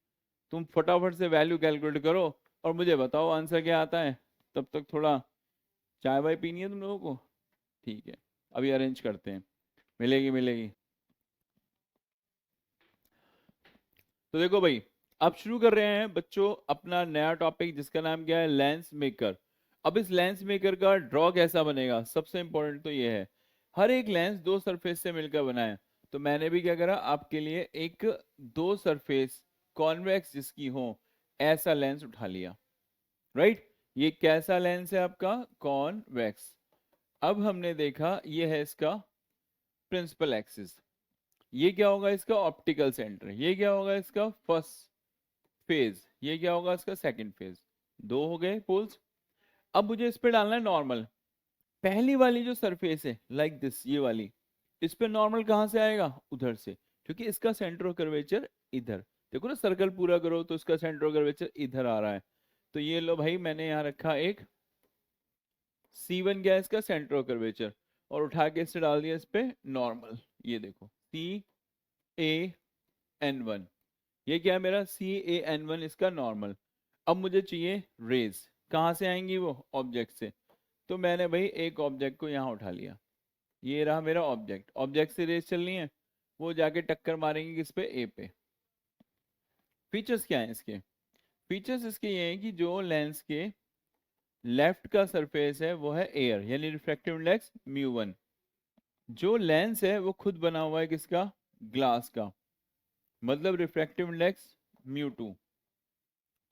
तुम फटाफट से वैल्यू कैलकुलेट करो और मुझे बताओ आंसर क्या आता है। तब तक थोड़ा चाय वाय पीनी है तुम लोगों को, ठीक है अभी अरेंज करते हैं, मिलेगी मिलेगी। तो देखो भाई अब शुरू कर रहे हैं बच्चों अपना नया टॉपिक जिसका नाम क्या है, लेंस मेकर। अब इस लेंस मेकर का ड्रॉ कैसा बनेगा, सबसे इंपॉर्टेंट तो ये है, हर एक लेंस दो सरफेस से मिलकर बना है। तो मैंने भी क्या करा आपके लिए एक दो सरफेस कॉन्वेक्स जिसकी हो ऐसा लेंस उठा लिया, राइट। ये कैसा लेंस है आपका, कॉन्वेक्स। अब हमने देखा ये है इसका प्रिंसिपल एक्सिस, ये क्या होगा इसका ऑप्टिकल सेंटर, ये क्या होगा इसका फर्स्ट फेज, ये क्या होगा इसका सेकंड फेज, दो हो गए पोल्स। अब मुझे इस पे डालना है नॉर्मल, पहली वाली जो सरफेस है लाइक दिस ये वाली, इस पे नॉर्मल कहां से आएगा, उधर से, क्योंकि इसका सेंटर ऑफ कर्वेचर इधर, देखो ना सर्कल पूरा करो तो इसका सेंटर ऑफ कर्वेचर इधर आ रहा है। तो ये लो भाई मैंने यहाँ रखा एक C1 गया इसका सेंटर ऑफ कर्वेचर, और उठा के इससे डाल दिया इस पे नॉर्मल, ये देखो CA_N1, ये क्या है मेरा CA_N1 इसका नॉर्मल। अब मुझे चाहिए रेज, कहाँ से आएंगी वो, ऑब्जेक्ट से। तो मैंने भाई एक ऑब्जेक्ट को यहाँ उठा लिया, ये रहा मेरा ऑब्जेक्ट, ऑब्जेक्ट से रेज चलनी है, वो जाके टक्कर मारेंगे किस पे, ए पे। फीचर्स क्या है इसके, फीचर्स इसके ये हैं कि जो लेंस के लेफ्ट का सरफेस है वो है एयर यानी रिफ्रैक्टिव इंडेक्स μ1, जो लेंस है वो खुद बना हुआ है किसका, ग्लास का, मतलब रिफ्रैक्टिव इंडेक्स μ2,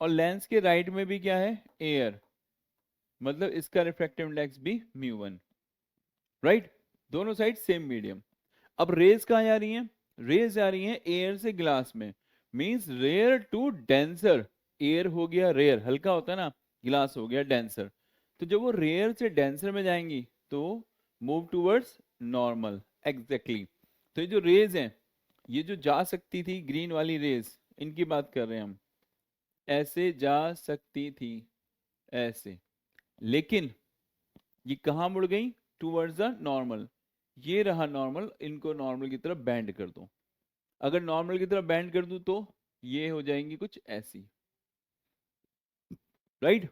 और लेंस के राइट में भी क्या है, एयर, मतलब इसका रिफ्रैक्टिव इंडेक्स भी μ1, राइट। दोनों साइड सेम मीडियम। अब रेज कहाँ जा रही हैं, रेज जा रही हैं एयर से ग्लास में, means rare to denser, air हो गया रेयर हल्का होता है ना, ग्लास हो गया डेंसर। तो जब वो रेयर से डेंसर में जाएंगी तो मूव टूवर्ड्स नॉर्मल, एग्जैक्टली। तो ये जो रेज हैं, ये जो जा सकती थी ग्रीन वाली रेज, इनकी बात कर रहे हैं हम, ऐसे जा सकती थी ऐसे, लेकिन ये कहाँ मुड़ गई, टूवर्ड्स द नॉर्मल, ये रहा नॉर्मल, इनको नॉर्मल की तरफ बैंड कर दो। अगर नॉर्मल की तरफ बैंड कर दूं तो ये हो जाएंगी कुछ ऐसी, राइट,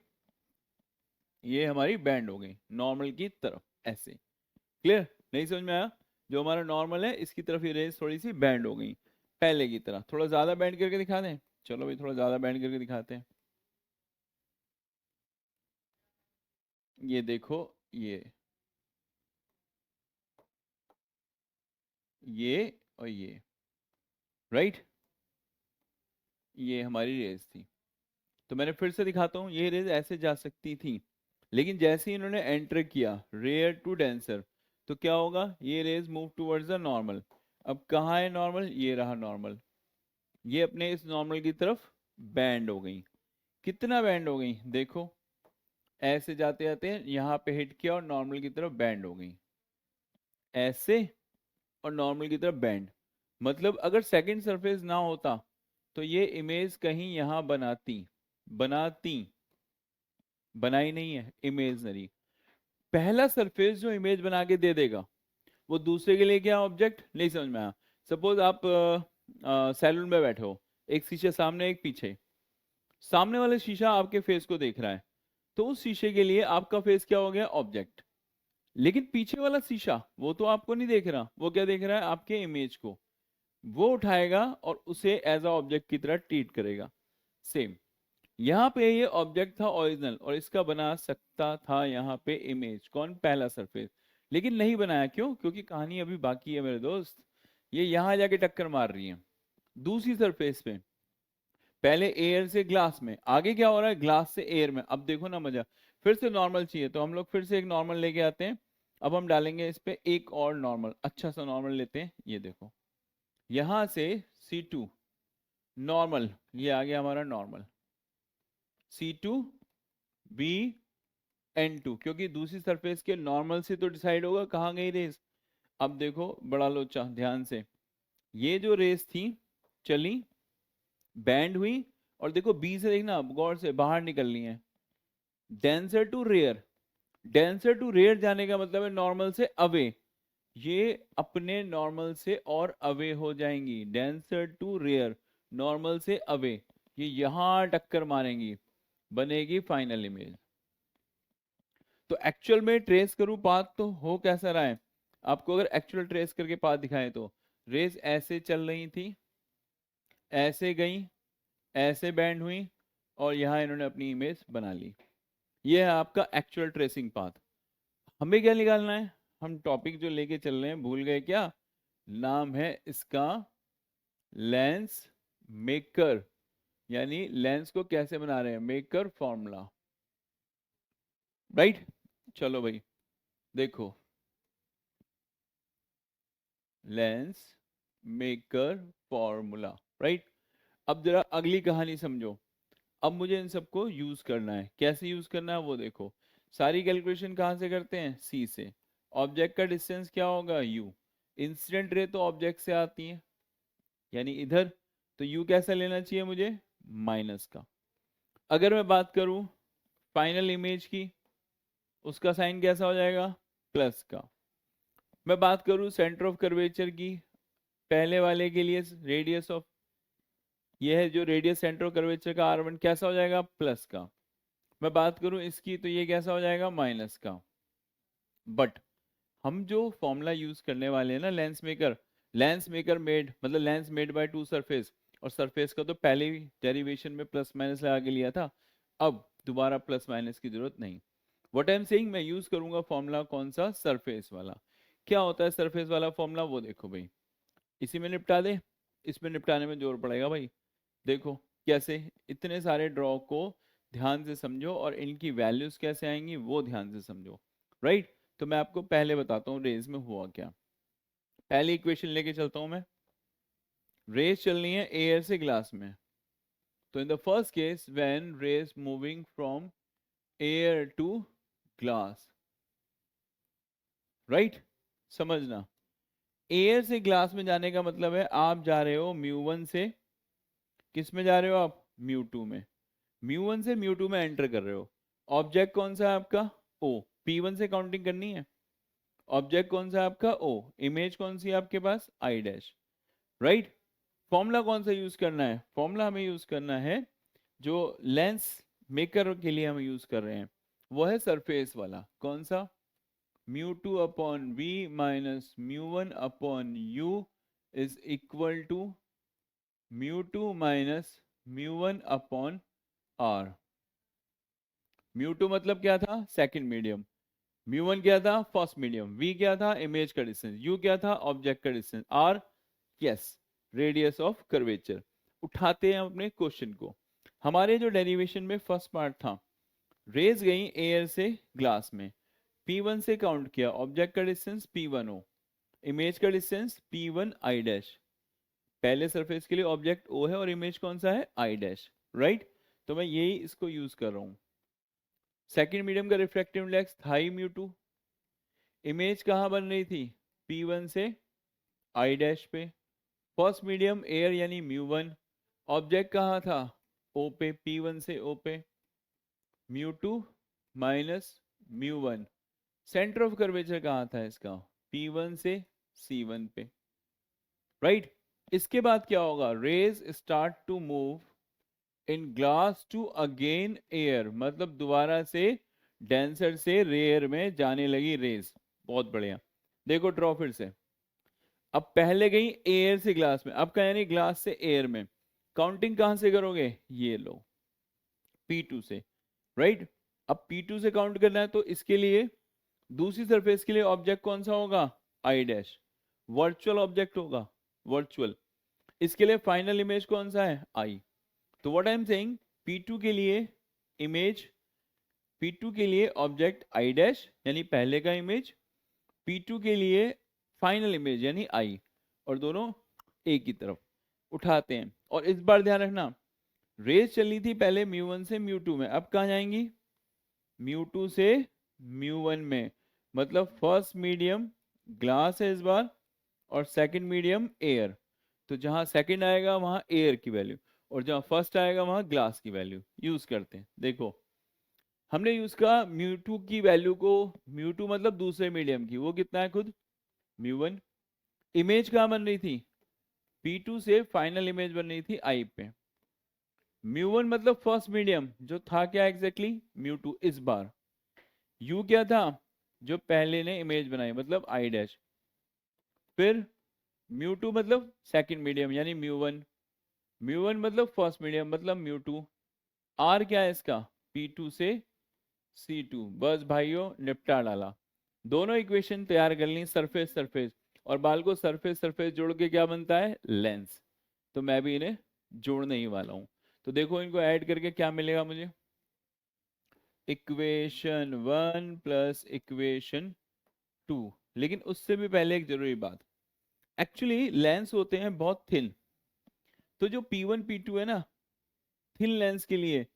ये हमारी बैंड हो गई नॉर्मल की तरफ ऐसे। क्लियर, नहीं समझ में आया, जो हमारा नॉर्मल है इसकी तरफ ये रेंज थोड़ी सी बैंड हो गई, पहले की तरह थोड़ा ज्यादा बैंड करके दिखा दें, चलो भाई थोड़ा ज्यादा बैंड करके दिखाते हैं। ये देखो ये और ये, राइट। ये हमारी रेज थी। तो मैंने फिर से दिखाता हूँ, ये रेज ऐसे जा सकती थी, लेकिन जैसे ही इन्होंने एंटर किया रेयर टू डेंसर, तो क्या होगा, ये rays move towards the normal. अब कहाँ है नॉर्मल, ये रहा नॉर्मल, ये अपने इस नॉर्मल की तरफ बैंड हो गई। कितना बैंड हो गई देखो, ऐसे जाते जाते यहाँ पे हिट किया और नॉर्मल की तरफ बैंड हो गई, ऐसे और नॉर्मल की तरफ बैंड। मतलब अगर सेकंड सरफेस ना होता तो ये इमेज कहीं यहाँ बनाती, बनाती, बनाई नहीं है, इमेजनरी। पहला सरफेस जो इमेज बना के दे देगा वो दूसरे के लिए क्या ऑब्जेक्ट, नहीं समझ में आया। सपोज आप सैलून में बैठे हो, एक शीशे सामने एक पीछे, सामने वाला शीशा आपके फेस को देख रहा है, तो उस शीशे के लिए आपका फेस क्या हो गया, ऑब्जेक्ट। लेकिन पीछे वाला शीशा वो तो आपको नहीं देख रहा, वो क्या देख रहा है, आपके इमेज को। वो उठाएगा और उसे एज अ ऑब्जेक्ट की तरह ट्रीट करेगा। सेम यहाँ पे ये ऑब्जेक्ट था ओरिजिनल, और इसका बना सकता था यहाँ पे इमेज, कौन, पहला सरफेस। लेकिन नहीं बनाया, क्यों, क्योंकि कहानी अभी बाकी है मेरे दोस्त। ये यहाँ जाके टक्कर मार रही है दूसरी सरफेस पे। पहले एयर से ग्लास में, आगे क्या हो रहा है, ग्लास से एयर में। अब देखो ना मजा, फिर से नॉर्मल चाहिए तो हम लोग फिर से एक नॉर्मल लेके आते हैं। अब हम डालेंगे इस पे एक और नॉर्मल, अच्छा सा नॉर्मल लेते हैं, ये देखो यहां से C2 नॉर्मल, ये आ गया हमारा नॉर्मल C2 B N2, क्योंकि दूसरी सरफेस के नॉर्मल से तो डिसाइड होगा कहाँ गई रेस। अब देखो बड़ा लोचा ध्यान से, ये जो रेस थी चली, बैंड हुई, और देखो बी से देखना गौर से, बाहर निकलनी है, denser to rare. Denser to rare जाने का मतलब है नॉर्मल से अवे, ये अपने नॉर्मल से और अवे हो जाएंगी, डेंसर टू रेयर, नॉर्मल से अवे, ये यहां टक्कर मारेंगी, बनेगी फाइनल इमेज। तो एक्चुअल में ट्रेस करूं पाथ तो हो कैसा रहा है, आपको अगर एक्चुअल ट्रेस करके पाथ दिखाएं तो रेस ऐसे चल रही थी, ऐसे गई, ऐसे बैंड हुई, और यहां इन्होंने अपनी इमेज बना ली। ये है आपका एक्चुअल ट्रेसिंग पाथ। हमें क्या निकालना है, हम टॉपिक जो लेके चल रहे हैं भूल गए क्या, नाम है इसका लेंस मेकर, यानी लेंस को कैसे बना रहे हैं, मेकर फॉर्मूला, राइट। चलो भाई देखो, लेंस मेकर फॉर्मूला, राइट। अब जरा अगली कहानी समझो। अब मुझे इन सबको यूज करना है, कैसे यूज करना है वो देखो। सारी कैलकुलेशन कहाँ से करते हैं, सी से। ऑब्जेक्ट का डिस्टेंस क्या होगा, यू। इंसिडेंट रे तो ऑब्जेक्ट से आती है, यानी इधर, तो यू कैसा लेना चाहिए मुझे, माइनस का। अगर मैं बात करूं फाइनल इमेज की, उसका साइन कैसा हो जाएगा, प्लस का। मैं बात करूं सेंटर ऑफ कर्वेचर की, पहले वाले के लिए रेडियस ऑफ, ये है जो रेडियस सेंटर ऑफ कर्वेचर का R1 कैसा हो जाएगा, प्लस का। मैं बात करूं इसकी तो ये कैसा हो जाएगा, माइनस का। बट हम जो फॉर्मूला यूज करने वाले हैं ना, लेंस मेकर मेड मतलब lens made by two surface, और सरफेस का तो पहले ही डेरिवेशन में प्लस माइनस लगा के लिया था, अब दोबारा प्लस माइनस की जरूरत नहीं। व्हाट आई एम सेइंग, मैं यूज करूंगा फॉर्मूला कौन सा, सरफेस वाला। क्या होता है सरफेस वाला फॉर्मूला, वो देखो भाई, इसी में निपटा दे, इसमें निपटाने में जोर पड़ेगा भाई। देखो कैसे, इतने सारे ड्रॉ को ध्यान से समझो, और इनकी वैल्यूज कैसे आएंगी वो ध्यान से समझो, राइट। तो मैं आपको पहले बताता हूँ रेस में हुआ क्या। पहली इक्वेशन लेके चलता हूं मैं, रेस चलनी है एयर से ग्लास में। तो in the first case when rays moving from air to glass, right, समझना। एयर से ग्लास में जाने का मतलब है आप जा रहे हो म्यू1 से, किस में जा रहे हो आप, म्यू2 में। म्यू1 से म्यू2 में एंटर कर रहे हो। ऑब्जेक्ट कौन सा है आपका, ओ। P1 से काउंटिंग करनी है। ऑब्जेक्ट कौन सा है आपका, ओ। इमेज कौन सी है आपके पास, आई डैश, राइट। फॉर्मूला कौन सा यूज करना है, फॉर्मूला हमें यूज करना है जो लेंस मेकर के लिए हम यूज कर रहे हैं, वो है सरफेस वाला, कौन सा, mu two upon V minus mu one upon U is equal to mu two minus mu one upon R. Mu two मतलब क्या था, सेकंड मीडियम, म्यू1 क्या था, फर्स्ट मीडियम, वी क्या था, इमेज का डिस्टेंस, यू क्या था, ऑब्जेक्ट का distance, R, yes, radius of curvature. उठाते हैं अपने क्वेश्चन को। हमारे जो डेरिवेशन में फर्स्ट पार्ट था, रेज गई एयर से ग्लास में, P1 से काउंट किया, ऑब्जेक्ट का डिस्टेंस P1 हो, इमेज का डिस्टेंस P1 I डैश। पहले सरफेस के लिए ऑब्जेक्ट O है और इमेज कौन सा है I डैश, राइट। तो मैं यही इसको यूज कर रहा हूं। सेकेंड मीडियम का रिफ्रैक्टिव इंडेक्स था ही μ2। इमेज कहाँ बन रही थी, P1 से I डैश पे। फर्स्ट मीडियम एयर यानी μ1। ऑब्जेक्ट कहाँ था, O पे, P1 से O पे, μ2 माइनस μ1। सेंटर ऑफ कर्वेचर कहाँ था इसका, P1 से C1 पे, राइट। इसके बाद क्या होगा, rays start to move in glass to again air, मतलब दोबारा से डेंसर से रेयर में जाने लगी रेज। बहुत बढ़िया, देखो ड्रॉ फिर से। अब पहले गई एयर से ग्लास में, अब कहा यानी ग्लास से एयर में। काउंटिंग कहां से करोगे, ये लो P2 से, राइट। अब P2 से काउंट करना है तो इसके लिए दूसरी सरफेस के लिए ऑब्जेक्ट कौन सा होगा, I डैश, वर्चुअल ऑब्जेक्ट होगा, वर्चुअल। इसके लिए फाइनल इमेज कौन सा है, I। तो what I am saying, P2 के लिए इमेज, P2 के लिए ऑब्जेक्ट I डैश यानी पहले का इमेज, P2 के लिए फाइनल इमेज यानी I, और दोनों एक ही तरफ उठाते हैं। और इस बार ध्यान रखना, रेज चली थी पहले μ1 से μ2 में, अब कहाँ जाएंगी, μ2 से μ1 में। मतलब फर्स्ट मीडियम ग्लास है इस बार, और सेकंड मीडियम एयर। तो जहां सेकंड आएगा वहां एयर की वैल्यू, और जहां फर्स्ट आएगा वहां ग्लास की वैल्यू यूज करते हैं। देखो हमने यूज करा μ2 की वैल्यू को, μ2 मतलब दूसरे मीडियम की, वो कितना है खुद μ1। इमेज कहाँ बन रही थी, P2 से फाइनल इमेज बन रही थी I पे। μ1 मतलब फर्स्ट मीडियम, जो था क्या एग्जैक्टली μ2 इस बार। U क्या था, जो पहले ने इमेज बनाई मतलब I डैश। फिर μ2 मतलब सेकंड मीडियम यानी μ1। μ1 मतलब फर्स्ट मीडियम मतलब μ2। R क्या है इसका, P2 से C2। बस भाइयों निपटा डाला, दोनों इक्वेशन तैयार कर ली, सरफेस सरफेस, और बाल को सरफेस सरफेस जोड़ के क्या बनता है, लेंस। तो मैं भी इन्हें जोड़ने ही वाला हूं। तो देखो इनको ऐड करके क्या मिलेगा मुझे, इक्वेशन 1 प्लस इक्वेशन 2। लेकिन उससे भी पहले एक जरूरी बात, एक्चुअली लेंस होते हैं बहुत थिन। तो जो P1 P2 है ना, थिन लेंस के लिए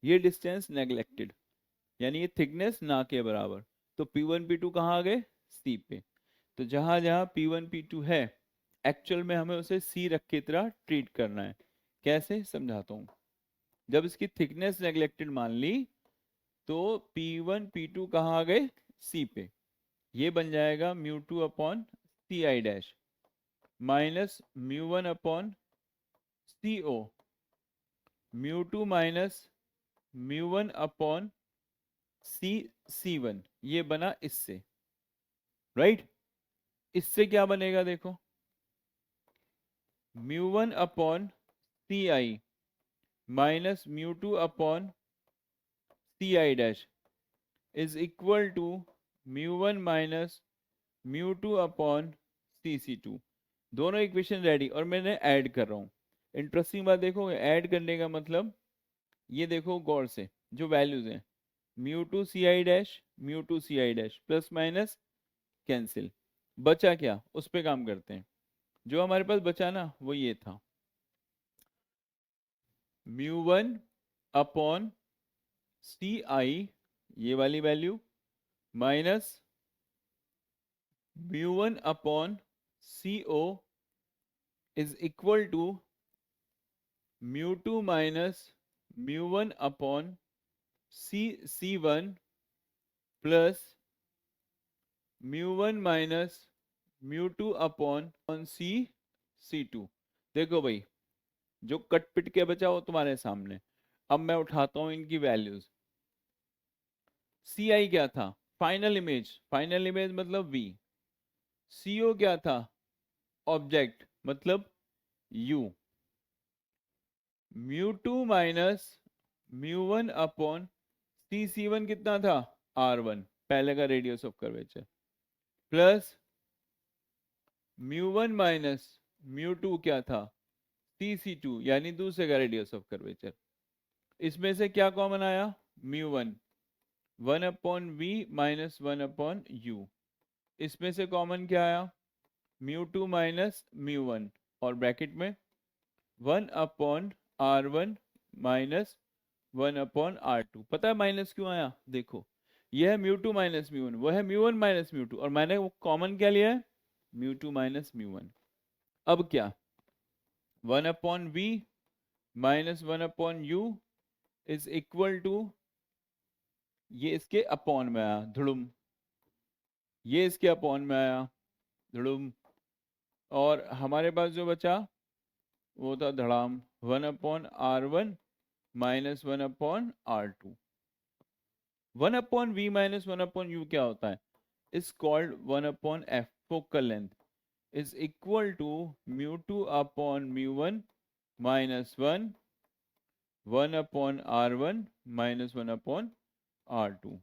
ये डिस्टेंस नेग्लेक्टेड, यानी ये थिकनेस ना के बराबर। तो P1 P2 कहाँ आ गए, C पे। तो जहां जहां P1 P2 है, एक्चुअल में हमें उसे C रख के तरह ट्रीट करना है। कैसे समझाता हूं, जब इसकी थिकनेस नेग्लेक्टेड मान ली, तो P1 P2 कहाँ आ गए, C पे। ये बन जाएगा μ2 upon CI dash minus μ1 upon CO, μ2 minus μ1 upon C1। ये बना इससे, राइट। इससे क्या बनेगा देखो, μ1 upon CI minus μ2 upon CI dash is equal to μ1 minus μ2 upon CC2। दोनों इक्वेशन रेडी, और मैंने ऐड कर रहा हूं। इंटरेस्टिंग बात देखो, ऐड करने का मतलब, ये देखो गौर से, जो वैल्यूज हैं μ2 CI dash, μ2 CI dash, plus minus cancel, बचा क्या, उस पे काम करते हैं। जो हमारे पास बचा ना, वो ये था μ1 अपॉन CI, ये वाली value, minus μ1 upon CO is equal to μ2 minus μ1 upon C1 plus μ1 minus μ2 upon C2। देखो भाई, जो कट पिट के बचा वो तुम्हारे सामने। अब मैं उठाता हूं इनकी वैल्यूज। CI क्या था, फाइनल इमेज, फाइनल इमेज मतलब V। CO क्या था, ऑब्जेक्ट मतलब U। μ2 माइनस μ1 अपॉन C1 कितना था, R1, पहले का radius of curvature, plus μ1 minus μ2 क्या था, TC2 यानी दूसरे का रेडियस ऑफ कर्वेचर। इसमें से क्या कॉमन आया? μ1, 1/v माइनस 1/u। इसमें से कॉमन क्या आया? μ2 माइनस μ1 और ब्रैकेट में 1/r1 माइनस 1/r2। पता है माइनस क्यों आया? देखो, यह है μ2 माइनस μ1, वो है μ1 माइनस μ2, और मैंने वो कॉमन क्या लिया है? μ2 माइनस μ1। अब क्या? 1/v minus 1/u is equal to, ये इसके अपॉन में आया धुड़ुम, ये इसके अपॉन में आया धुड़ुम, और हमारे पास जो बचा वो था धड़ाम, 1/r1 minus 1/r2। 1/v minus 1/u क्या होता है? Is called 1/f, focal length, is equal to μ2/μ1 minus 1/r1 minus 1/r2।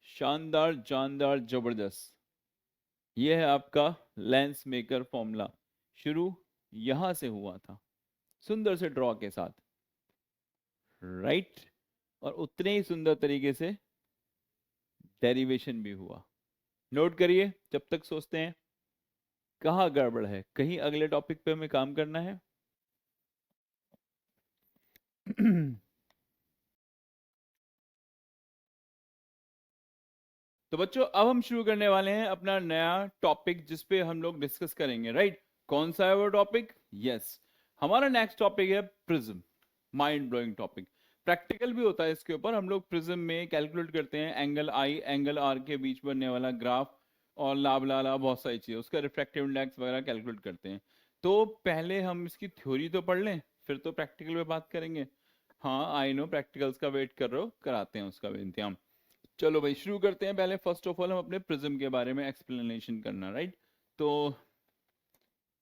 शानदार, जानदार, जबरदस्त। यह है आपका लेंस मेकर फॉर्मूला। शुरू यहां से हुआ था, सुंदर से ड्रॉ के साथ, राइट, और उतने ही सुंदर तरीके से डेरिवेशन भी हुआ। नोट करिए जब तक सोचते हैं कहाँ गड़बड़ है, कहीं अगले टॉपिक पे हमें काम करना है। तो बच्चों अब हम शुरू करने वाले हैं अपना नया टॉपिक जिसपे हम लोग डिस्कस करेंगे, राइट। कौन सा है वो टॉपिक? यस, हमारा नेक्स्ट टॉपिक है prism. Mind blowing topic, practical भी होता है इसके ऊपर। हम लोग प्रिज्म में कैलकुलेट करते हैं एंगल आई, एंगल आर के बीच बनने वाला ग्राफ, और लाभ लाला बहुत सारी चीजें, उसका रिफ्रैक्टिव इंडेक्स वगैरह कैलकुलेट करते हैं। तो पहले हम इसकी थ्योरी तो पढ़ लें, फिर तो प्रैक्टिकल पे बात करेंगे। हाँ आई नो प्रैक्टिकल्स का वेट कर रहे हो, कराते हैं उसका भी इंतजाम। चलो भाई शुरू करते हैं। पहले फर्स्ट ऑफ ऑल हम अपने प्रिज्म के बारे में एक्सप्लेनेशन करना, राइट। तो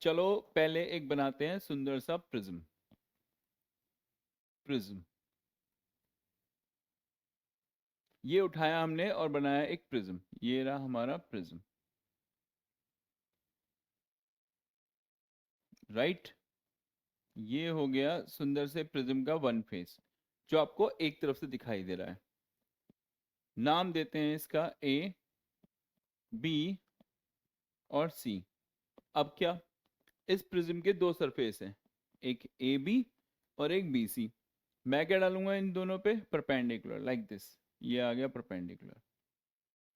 चलो पहले एक बनाते हैं सुंदर सा प्रिज्म। प्रिज्म ये उठाया हमने और बनाया एक प्रिज्म, ये रहा हमारा प्रिज्म, राइट। ये हो गया सुंदर से प्रिज्म का वन फेस जो आपको एक तरफ से दिखाई दे रहा है। नाम देते हैं इसका ए, बी और सी। अब क्या, इस प्रिज्म के दो सरफेस हैं, एक ए बी और एक बी सी। मैं क्या डालूंगा इन दोनों पे? Perpendicular, like this. ये आ गया परपेंडिकुलर,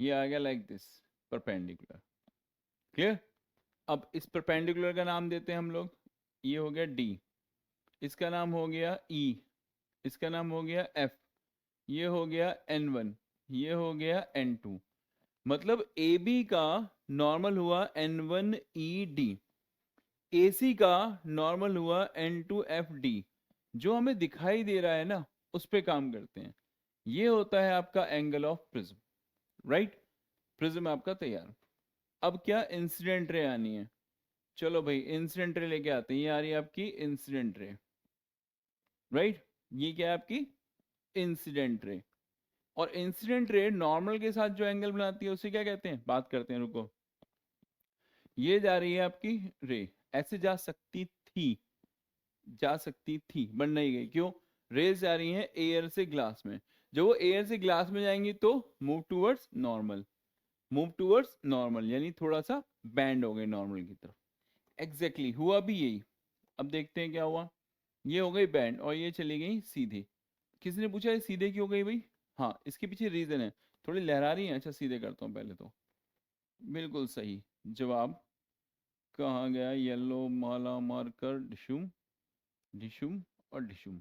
ये आ गया लाइक दिस, परपेंडिकुलर। क्लियर? अब इस परपेंडिकुलर का नाम देते हैं हम लोग, ये हो गया डी, इसका नाम हो गया ई, इसका नाम हो गया एफ, ये हो गया N1, ये हो गया N2। मतलब ए बी का नॉर्मल हुआ N1ED, AC का नॉर्मल हुआ N2FD। जो हमें दिखाई दे रहा है ना उस पे काम करते हैं। ये होता है आपका angle of prism, right. Prism आपका तैयार। अब क्या, इंसिडेंट रे आनी है। चलो भाई इंसिडेंट रे लेके आते हैं। ये आ रही है आपकी इंसिडेंट रे, राइट। ये क्या है आपकी इंसिडेंट रे। और इंसिडेंट रे नॉर्मल के साथ जो एंगल बनाती है उसे क्या कहते हैं? बात करते हैं, रुको। ये जा रही है आपकी रे, ऐसे जा सकती थी, जा सकती थी, बन नहीं गई। क्यों? रेज जा रही हैं एयर से ग्लास में। जब वो एयर से ग्लास में जाएंगी तो move towards normal, move towards normal, यानी थोड़ा सा बैंड हो गए नॉर्मल की तरफ। एग्जैक्टली हुआ भी यही। अब देखते हैं क्या हुआ। ये हो गई बैंड और ये चली गई सीधे। किसी ने पूछा ये सीधे क्यों गई भाई? हाँ इसके पीछे रीजन है, थोड़ी लहरा रही है। अच्छा सीधे करता हूँ पहले तो। बिल्कुल सही जवाब। कहाँ गया येलो माला मार्कर? डिशुम, डिशुम और डिशुम।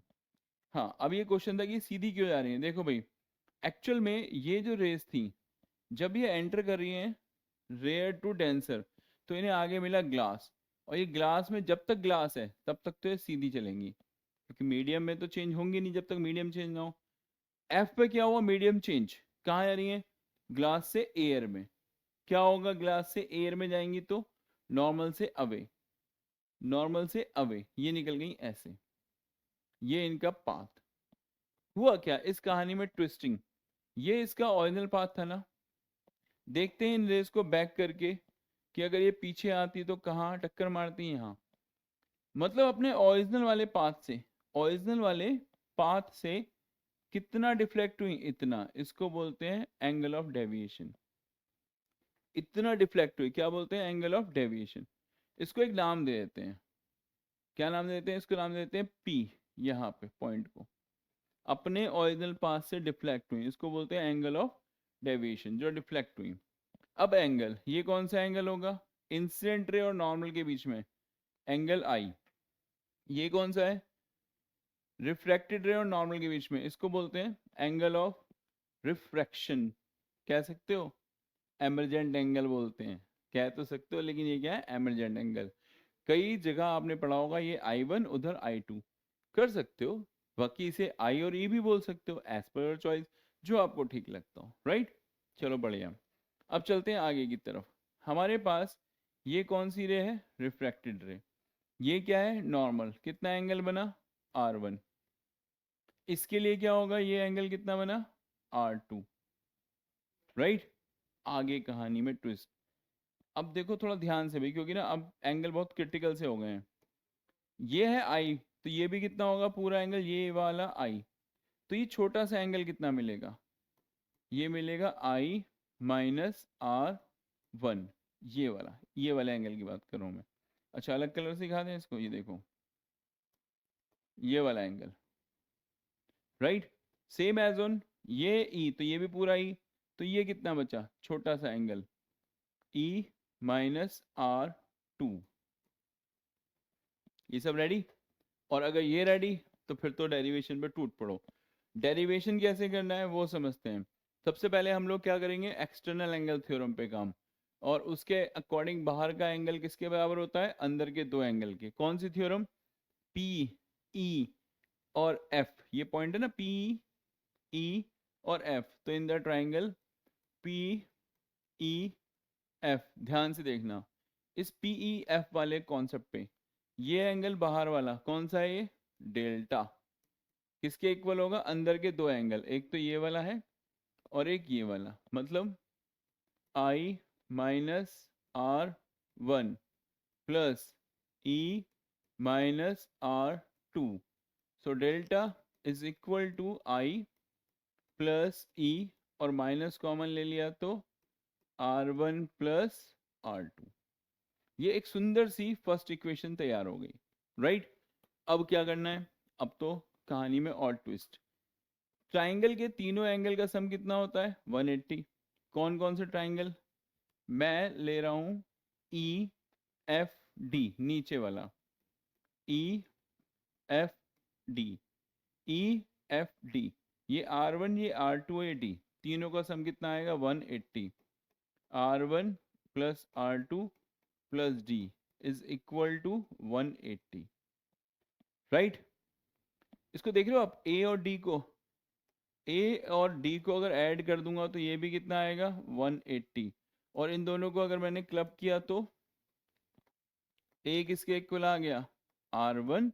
हाँ अब ये क्वेश्चन था कि सीधी क्यों जा रही है। देखो भाई एक्चुअल में ये जो रेस थी जब ये एंटर कर रही हैं रेयर टू डेंसर, तो इन्हें आगे मिला ग्लास, और ये ग्लास में जब तक ग्लास है तब तक तो ये सीधी चलेंगी, क्योंकि मीडियम में तो चेंज होंगी नहीं जब तक मीडियम चेंज ना हो। एफ पे क्या हुआ? Medium change. कहाँ जा रही है? ग्लास से एयर में। क्या होगा? ग्लास से एयर में जाएंगी तो नॉर्मल से अवे, नॉर्मल से अवे, ये निकल गई ऐसे। ये इनका पाथ हुआ। क्या इस कहानी में ट्विस्टिंग, ये इसका ओरिजिनल पाथ था ना। देखते हैं इन रेस को बैक करके कि अगर ये पीछे आती तो कहाँ टक्कर मारती है। यहाँ मतलब अपने ओरिजिनल वाले पाथ से कितना डिफ्लेक्ट हुई, इतना, इसको बोलते हैं एंगल ऑफ डेविएशन। इतना डिफ्लेक्ट हुई, क्या बोलते हैं, एंगल ऑफ डेविएशन। इसको एक नाम दे देते हैं, क्या नाम देते हैं इसको, नाम देते हैं पी। यहाँ पे पॉइंट को अपने ओरिजिनल पाथ से डिफ्लेक्ट हुई, इसको बोलते हैं एंगल ऑफ डेविएशन, जो डिफ्लेक्ट हुई। अब एंगल, ये कौन सा एंगल होगा, इंसिडेंट रे और नॉर्मल के बीच में एंगल आई। ये कौन सा है, रिफ्रैक्टेड रे और नॉर्मल के बीच में, इसको बोलते हैं एंगल ऑफ रिफ्रैक्शन। कह सकते हो एमरजेंट एंगल बोलते हैं, कह तो सकते हो, लेकिन ये क्या है, एमरजेंट एंगल। कई जगह आपने पढ़ा होगा ये I1 उधर I2 कर सकते हो, बाकी इसे I और E भी बोल सकते हो, एज पर योर चॉइस, जो आपको ठीक लगता हो, राइट। चलो बढ़िया, अब चलते हैं आगे की तरफ। हमारे पास ये कौन सी रे है, रिफ्रैक्टेड रे। ये क्या है, नॉर्मल, कितना एंगल बना, R1। इसके लिए क्या होगा, ये एंगल कितना बना, R2, राइट। आगे कहानी में ट्विस्ट। अब देखो थोड़ा ध्यान से भी, क्योंकि ना अब एंगल बहुत क्रिटिकल से हो गए हैं। ये है आई, तो ये भी कितना होगा पूरा एंगल, ये वाला आई। तो ये छोटा सा एंगल कितना मिलेगा, ये मिलेगा आई माइनस R1। ये वाला एंगल की बात कर रहा हूँ मैं। अच्छा अलग कलर से दिखा दें इसको, ये देखो ये वाला angle, right. Same as on ये ई, तो ये भी पूरा ई, तो ये कितना बचा, छोटा सा एंगल ई माइनस R2। ये सब रेडी। और अगर ये रेडी, तो फिर तो डेरिवेशन पे टूट पड़ो। डेरिवेशन कैसे करना है वो समझते हैं। सबसे पहले हम लोग क्या करेंगे, एक्सटर्नल एंगल थ्योरम पे काम, और उसके अकॉर्डिंग बाहर का एंगल किसके बराबर होता है, अंदर के दो एंगल के। कौन सी थ्योरम, पी ई और एफ, ये पॉइंट है ना, पी ई और एफ। तो in the triangle P E F, ध्यान से देखना, इस पी ई एफ वाले कॉन्सेप्ट पे ये एंगल बाहर वाला कौन सा है, ये डेल्टा, किसके इक्वल होगा, अंदर के दो एंगल, एक तो ये वाला है और एक ये वाला, मतलब I minus R1 plus E minus R2। So delta is equal to I plus E, और माइनस कॉमन ले लिया तो R1 प्लस R2। ये एक सुंदर सी फर्स्ट इक्वेशन तैयार हो गई, राइट। अब क्या करना है, अब तो कहानी में और ट्विस्ट। ट्राइंगल के तीनों एंगल का सम कितना होता है, 180। कौन कौन से ट्राइंगल, मैं ले रहा हूं ई एफ डी, नीचे वाला E F D, E F D, ये R1 ये R2 ये डी, तीनों का सम कितना आएगा, 180। R1 plus R2 plus D is equal to 180, right. इसको देख रहे हो आप, ए और डी को, ए और डी को अगर ऐड कर दूंगा तो ये भी कितना आएगा, 180। और इन दोनों को अगर मैंने क्लब किया तो ए किसके इक्वल आ गया, R1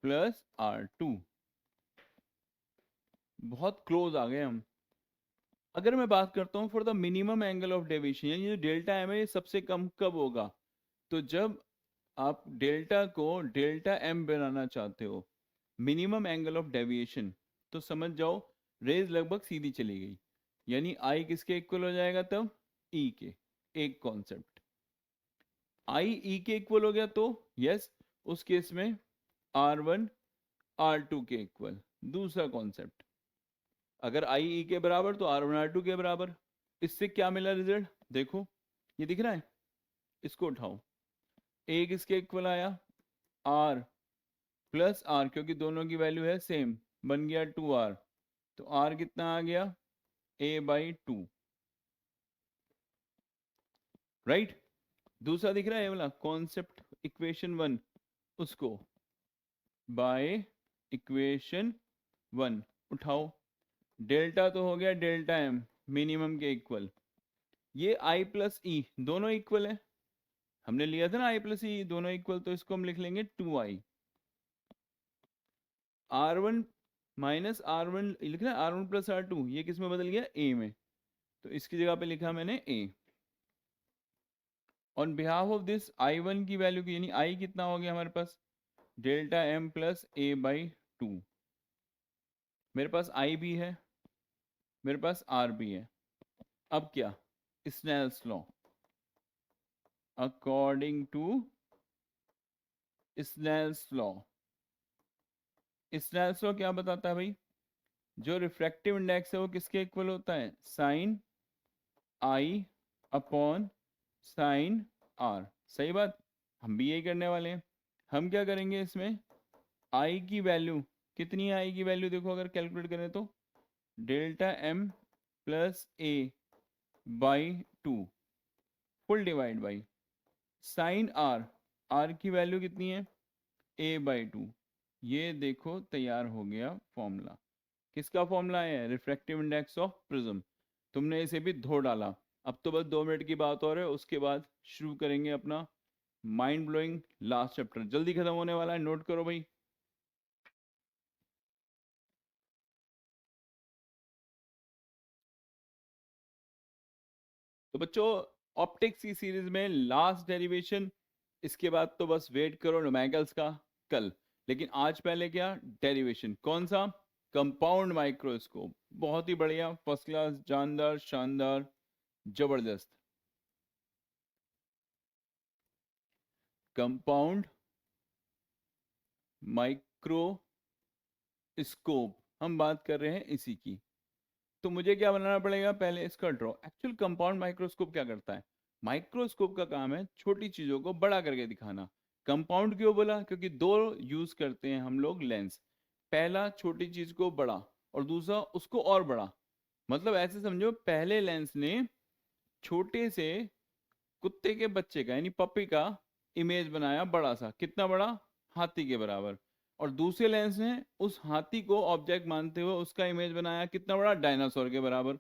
प्लस R2। बहुत क्लोज आ गए हम। अगर मैं बात करता हूँ for the minimum angle of deviation, यानी जो डेल्टा एम है ये सबसे कम कब होगा, तो जब आप डेल्टा को डेल्टा एम बनाना चाहते हो, मिनिमम एंगल ऑफ डेविएशन, तो समझ जाओ रेज लगभग सीधी चली गई। यानी आई किसके इक्वल हो जाएगा तब, ई के। एक कॉन्सेप्ट, आई ई के इक्वल हो गया तो यस, उस केस में R1 R2 के इक्वल। दूसरा कॉन्सेप्ट, अगर आई ई के बराबर तो R1 R2 के बराबर। इससे क्या मिला रिजल्ट, देखो ये दिख रहा है, इसको उठाओ, ए किसके इक्वल आया, R प्लस R, क्योंकि दोनों की वैल्यू है सेम, बन गया 2R। तो R कितना आ गया, A/2, राइट। दूसरा दिख रहा है ये वाला कॉन्सेप्ट, इक्वेशन 1, उसको बाय इक्वेशन 1 उठाओ। डेल्टा तो हो गया डेल्टा एम मिनिमम के इक्वल, ये आई प्लस ई दोनों इक्वल है, हमने लिया था ना आई प्लस ई दोनों इक्वल, तो इसको हम लिख लेंगे 2i। R1 माइनस R1 लिखना, R1 प्लस R2, ये किस में बदल गया, ए में, तो इसकी जगह पे लिखा मैंने A. On behalf of this I1 की वैल्यू की, यानी आई कितना हो गया हमारे पास, delta M plus A by two. मेरे पास आई भी है, मेरे पास आर भी है। अब क्या, Snell's law, according to Snell's law. Snell's law क्या बताता है भाई, जो रिफ्रैक्टिव इंडेक्स है वो किसके इक्वल होता है, sine I upon sine R. सही बात, हम भी यही करने वाले हैं। हम क्या करेंगे इसमें, आई की वैल्यू कितनी है, आई की वैल्यू देखो अगर कैलकुलेट करें तो delta M plus A by two full divide by sine R, R की वैल्यू कितनी है, ए बाई टू। ये देखो तैयार हो गया फॉर्मूला। किसका फॉर्मूला है, रिफ्रैक्टिव इंडेक्स ऑफ प्रिज्म। तुमने इसे भी धो डाला। अब तो बस 2 मिनट की बात और है, उसके बाद शुरू करेंगे अपना माइंड ब्लोइंग लास्ट चैप्टर। जल्दी खत्म होने वाला है, नोट करो भाई। तो बच्चों ऑप्टिक्स की सीरीज में लास्ट डेरिवेशन, इसके बाद तो बस वेट करो न्यूमेरिकल्स का कल। लेकिन आज पहले क्या, डेरिवेशन कौन सा, कंपाउंड माइक्रोस्कोप। बहुत ही बढ़िया, फर्स्ट क्लास, जानदार, शानदार, जबरदस्त। कंपाउंड माइक्रोस्कोप हम बात कर रहे हैं इसी की। तो मुझे क्या बनाना पड़ेगा, पहले इसका ड्रॉ। एक्चुअल कंपाउंड माइक्रोस्कोप क्या करता है, माइक्रोस्कोप का काम है छोटी चीजों को बड़ा करके दिखाना। कंपाउंड क्यों बोला, क्योंकि दो यूज करते हैं हम लोग लेंस। पहला छोटी चीज को बड़ा, और दूसरा उसको और बड़ा। मतलब ऐसे समझो, पहले लेंस ने छोटे से कुत्ते के बच्चे का यानी पपी का इमेज बनाया बड़ा सा, कितना बड़ा, हाथी के बराबर। और दूसरे लेंस ने उस हाथी को ऑब्जेक्ट मानते हुए उसका इमेज बनाया कितना बड़ा, डायनासोर के बराबर।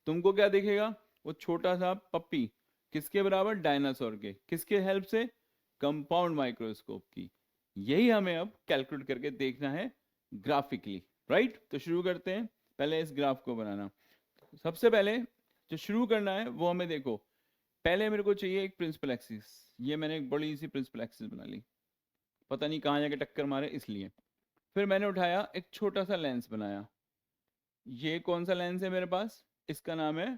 तुमको क्या दिखेगा, वो छोटा सा पप्पी किसके बराबर, डायनासोर के। किसके हेल्प से, कंपाउंड माइक्रोस्कोप की। यही हमें अब कैलकुलेट करके देखना है ग्राफिकली, राइट। तो शुरू करते हैं, पहले इस ग्राफ को बनाना। सबसे पहले जो शुरू करना है वो हमें देखो, पहले मेरे को चाहिए एक प्रिंसिपल एक्सिस। ये मैंने एक बड़ी सी प्रिंसिपल एक्सिस बना ली, पता नहीं कहाँ जाके टक्कर मारे इसलिए। फिर मैंने उठाया एक छोटा सा लेंस बनाया। ये कौन सा लेंस है मेरे पास, इसका नाम है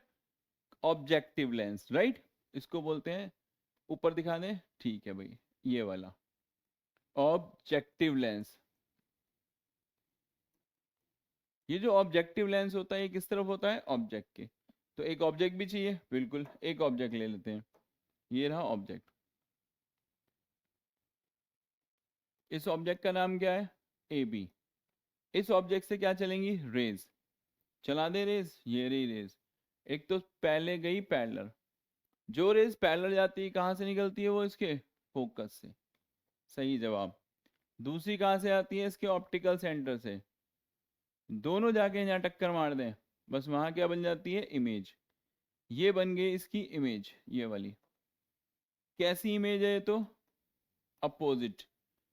ऑब्जेक्टिव लेंस, राइट। इसको बोलते हैं, ऊपर दिखा दें, ठीक है भाई, ये वाला ऑब्जेक्टिव लेंस। ये जो ऑब्जेक्टिव लेंस होता है ये किस तरफ होता है, ऑब्जेक्ट के। तो एक ऑब्जेक्ट भी चाहिए, बिल्कुल एक ऑब्जेक्ट ले लेते हैं। ये रहा ऑब्जेक्ट। इस ऑब्जेक्ट का नाम क्या है, ए बी। इस ऑब्जेक्ट से क्या चलेंगी, रेज। चला दे रेज, ये रही रेज। एक तो पहले गई पैरेलल, जो रेज पैरेलल जाती है कहाँ से निकलती है, वो इसके फोकस से। सही जवाब। दूसरी कहाँ से आती है, इसके ऑप्टिकल सेंटर से। दोनों जाके यहाँ टक्कर मार दें, बस वहां क्या बन जाती है, इमेज। ये बन गई इसकी इमेज, ये वाली। कैसी इमेज है ये, तो अपोजिट।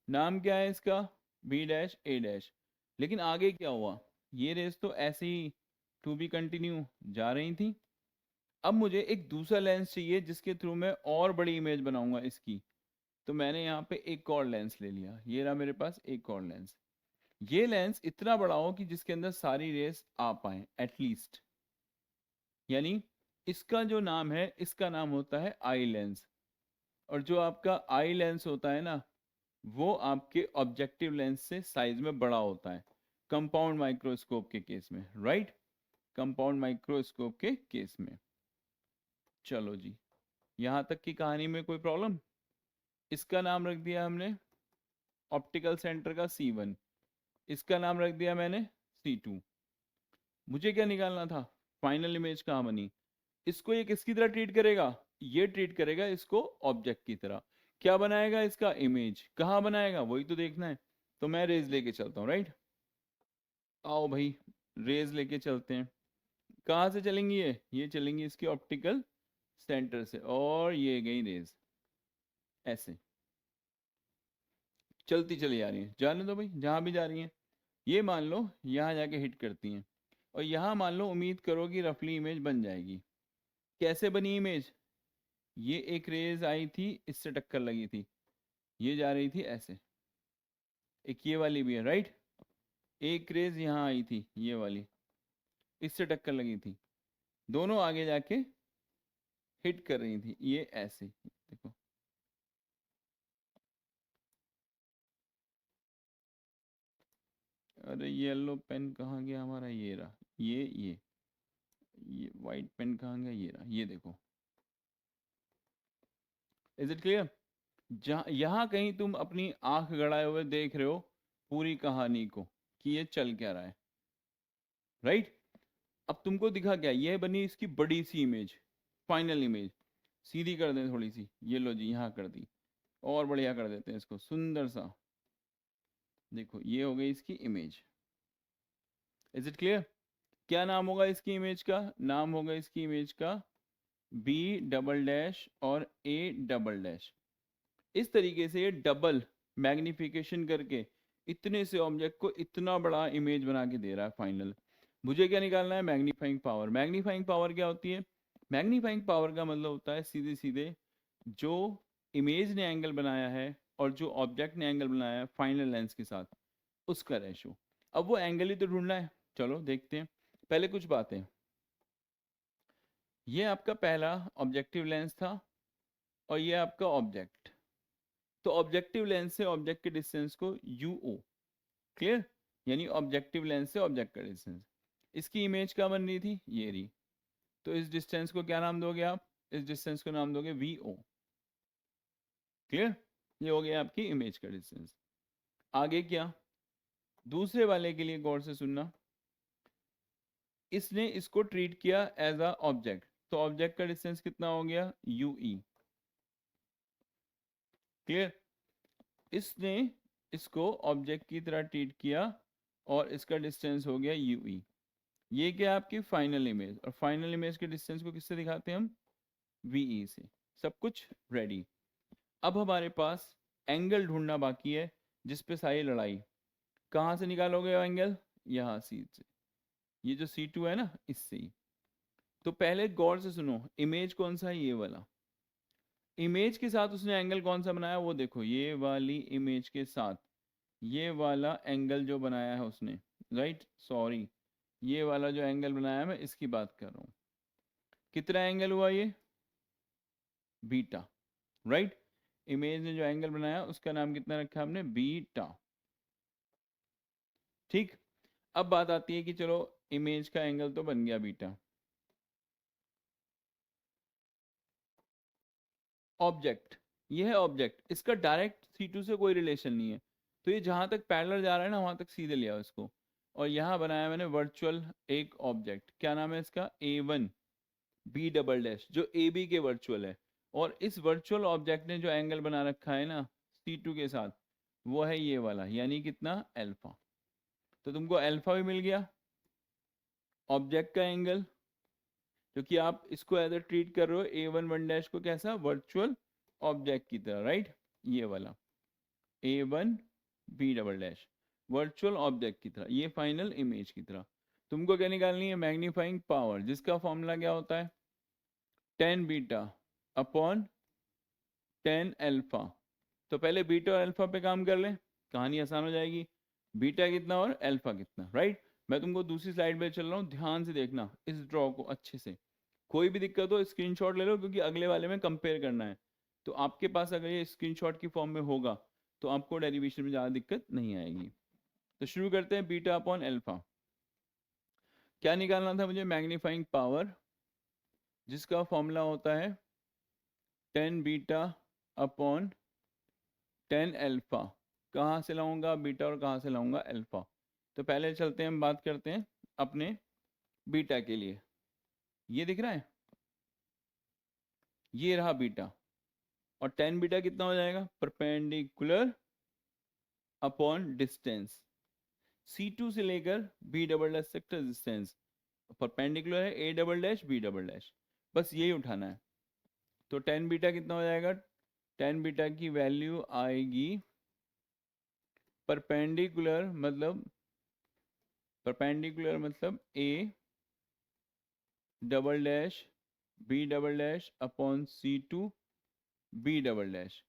नाम क्या है इसका, बी डैश ए डैश। लेकिन आगे क्या हुआ, ये रेस तो ऐसे ही टू बी कंटिन्यू जा रही थी। अब मुझे एक दूसरा लेंस चाहिए जिसके थ्रू मैं और बड़ी इमेज बनाऊंगा इसकी। तो मैंने यहाँ पे एक और लेंस ले लिया, ये रहा मेरे पास एक और लेंस। ये लेंस इतना बड़ा हो कि जिसके अंदर सारी रेस आ पाए एटलीस्ट। यानी इसका जो नाम है, इसका नाम होता है आई लेंस। और जो आपका आई लेंस होता है ना, वो आपके ऑब्जेक्टिव लेंस से साइज में बड़ा होता है, कंपाउंड माइक्रोस्कोप के केस में, राइट। कंपाउंड माइक्रोस्कोप के केस में। चलो जी, यहां तक की कहानी में कोई प्रॉब्लम। इसका नाम रख दिया हमने ऑप्टिकल सेंटर का C1, इसका नाम रख दिया मैंने C2। मुझे क्या निकालना था, फाइनल इमेज कहाँ बनी। इसको ये किसकी तरह ट्रीट करेगा, ये ट्रीट करेगा इसको ऑब्जेक्ट की तरह। क्या बनाएगा, इसका इमेज। कहाँ बनाएगा, वही तो देखना है। तो मैं रेज लेके चलता हूँ, राइट। आओ भाई, रेज लेके चलते हैं। कहाँ से चलेंगी ये चलेंगी इसके ऑप्टिकल सेंटर से, और ये गई रेज ऐसे चलती चली जा रही है। जाने दो भाई, जहाँ भी जा रही हैं। ये मान लो यहाँ जाके हिट करती हैं, और यहाँ मान लो उम्मीद करो कि रफली इमेज बन जाएगी। कैसे बनी इमेज, ये एक रेज आई थी, इससे टक्कर लगी थी, ये जा रही थी ऐसे, एक ये वाली भी है, राइट। एक रेज यहाँ आई थी, ये वाली, इससे टक्कर लगी थी, दोनों आगे जाके हिट कर रही थी, ये ऐसे देखो। अरे येलो पेन कहाँ गया हमारा, ये रहा, ये वाइट पेन कहाँ गया, ये रहा, ये देखो। Is it clear? जहाँ यहाँ कहीं तुम अपनी आंख गड़ाए हुए देख रहे हो पूरी कहानी को कि ये चल क्या रहा है, राइट। अब तुमको दिखा क्या, ये बनी इसकी बड़ी सी इमेज, फाइनल इमेज। सीधी कर दें थोड़ी सी, ये लो जी, यहाँ कर दी, और बढ़िया कर देते हैं इसको, सुंदर सा। देखो ये हो गई इसकी इमेज। Is it clear? क्या नाम होगा इसकी इमेज का? नाम होगा इसकी इमेज का बी डबल डैश और ए डबल डैश। इस तरीके से ये डबल मैग्निफिकेशन करके इतने से ऑब्जेक्ट को इतना बड़ा इमेज बना के दे रहा है फाइनल। मुझे क्या निकालना है? Magnifying power. मैग्नीफाइंग पावर क्या होती है? मैग्नीफाइंग पावर का मतलब होता है सीधे सीधे जो इमेज ने एंगल बनाया है और जो ऑब्जेक्ट ने एंगल बनाया है फाइनल लेंस के साथ, उसका रेशो। अब वो एंगल ही तो ढूंढना है, चलो देखते हैं। पहले कुछ बातें, ये आपका पहला ऑब्जेक्टिव लेंस था और ये आपका ऑब्जेक्ट। तो ऑब्जेक्टिव लेंस से ऑब्जेक्ट के डिस्टेंस को यूओ, क्लियर, यानी ऑब्जेक्टिव लेंस से ऑब्जेक्ट का डिस्टेंस। इसकी इमेज क्या बन रही थी? ये रही। तो इस डिस्टेंस को क्या नाम दोगे आप? इस डिस्टेंस को नाम दोगे वी ओ, क्लियर। ये हो गया आपकी इमेज का डिस्टेंस। आगे क्या? दूसरे वाले के लिए गौर से सुनना। इसने इसको ट्रीट किया एज अ ऑब्जेक्ट, तो ऑब्जेक्ट का डिस्टेंस कितना हो गया? You E, clear. इसने इसको ऑब्जेक्ट की तरह ट्रीट किया और इसका डिस्टेंस हो गया यू ई। ये क्या आपकी फाइनल इमेज, और फाइनल इमेज के डिस्टेंस को किससे दिखाते हैं हम? वीई से। सब कुछ रेडी। अब हमारे पास एंगल ढूंढना बाकी है जिस पे सारी लड़ाई। कहाँ से निकालोगे एंगल? यहाँ सी से, ये जो C2 है ना, इससे ही। तो पहले गौर से सुनो, इमेज कौन सा है? ये वाला। इमेज के साथ उसने एंगल कौन सा बनाया वो देखो, ये वाली इमेज के साथ ये वाला एंगल जो बनाया है उसने, राइट, सॉरी, ये वाला जो एंगल बनाया है मैं इसकी बात कर रहा हूँ। कितना एंगल हुआ ये? Beta, right. इमेज ने जो एंगल बनाया उसका नाम कितना रखा हमने? बीटा, ठीक। अब बात आती है कि चलो इमेज का एंगल तो बन गया बीटा। ऑब्जेक्ट, ये है ऑब्जेक्ट, इसका डायरेक्ट C2 से कोई रिलेशन नहीं है, तो ये जहां तक पैरेलल जा रहा है ना वहां तक सीधे लिया इसको। और यहाँ बनाया मैंने वर्चुअल एक ऑब्जेक्ट, क्या नाम है इसका? A1 बी डबल डैश, जो AB के वर्चुअल है। और इस वर्चुअल ऑब्जेक्ट ने जो एंगल बना रखा है ना C2 के साथ, वो है ये वाला, यानी कितना? अल्फा। तो तुमको अल्फा भी मिल गया, ऑब्जेक्ट का एंगल, क्योंकि आप इसको एज ट्रीट कर रहे हो A1 वन डैश को कैसा? वर्चुअल ऑब्जेक्ट की तरह, राइट। ये वाला A1 B double dash virtual object की तरह, ये फाइनल इमेज की तरह। तुमको क्या निकालनी है? मैग्नीफाइंग पावर, जिसका फॉर्मूला क्या होता है? 10 बीटा अपॉन 10 अल्फा। तो पहले बीटा और अल्फा पे काम कर लें, कहानी आसान हो जाएगी। बीटा कितना और अल्फा कितना, राइट। मैं तुमको दूसरी स्लाइड पे चल रहा हूँ, ध्यान से देखना इस ड्रॉ को अच्छे से। कोई भी दिक्कत हो स्क्रीनशॉट ले लो, क्योंकि अगले वाले में कंपेयर करना है। तो आपके पास अगर ये स्क्रीनशॉट की फॉर्म में होगा तो आपको डेरिवेशन में ज़्यादा दिक्कत नहीं आएगी। तो शुरू करते हैं, बीटा अपॉन अल्फा। क्या निकालना था मुझे? मैग्नीफाइंग पावर, जिसका फॉर्मूला होता है 10 बीटा अपॉन 10 अल्फा। कहाँ से लाऊंगा बीटा और कहाँ से लाऊंगा अल्फा? तो पहले चलते हैं, हम बात करते हैं अपने बीटा के लिए। ये दिख रहा है, ये रहा बीटा। और 10 बीटा कितना हो जाएगा? परपेंडिकुलर अपॉन डिस्टेंस, C2 से लेकर B डबल डैश तक का डिस्टेंस परपेंडिकुलर है A double dash B double dash, बस यही उठाना है। तो 10 बीटा कितना हो जाएगा? 10 बीटा की वैल्यू आएगी परपेंडिकुलर मतलब A double dash B double dash upon C2 B double dash.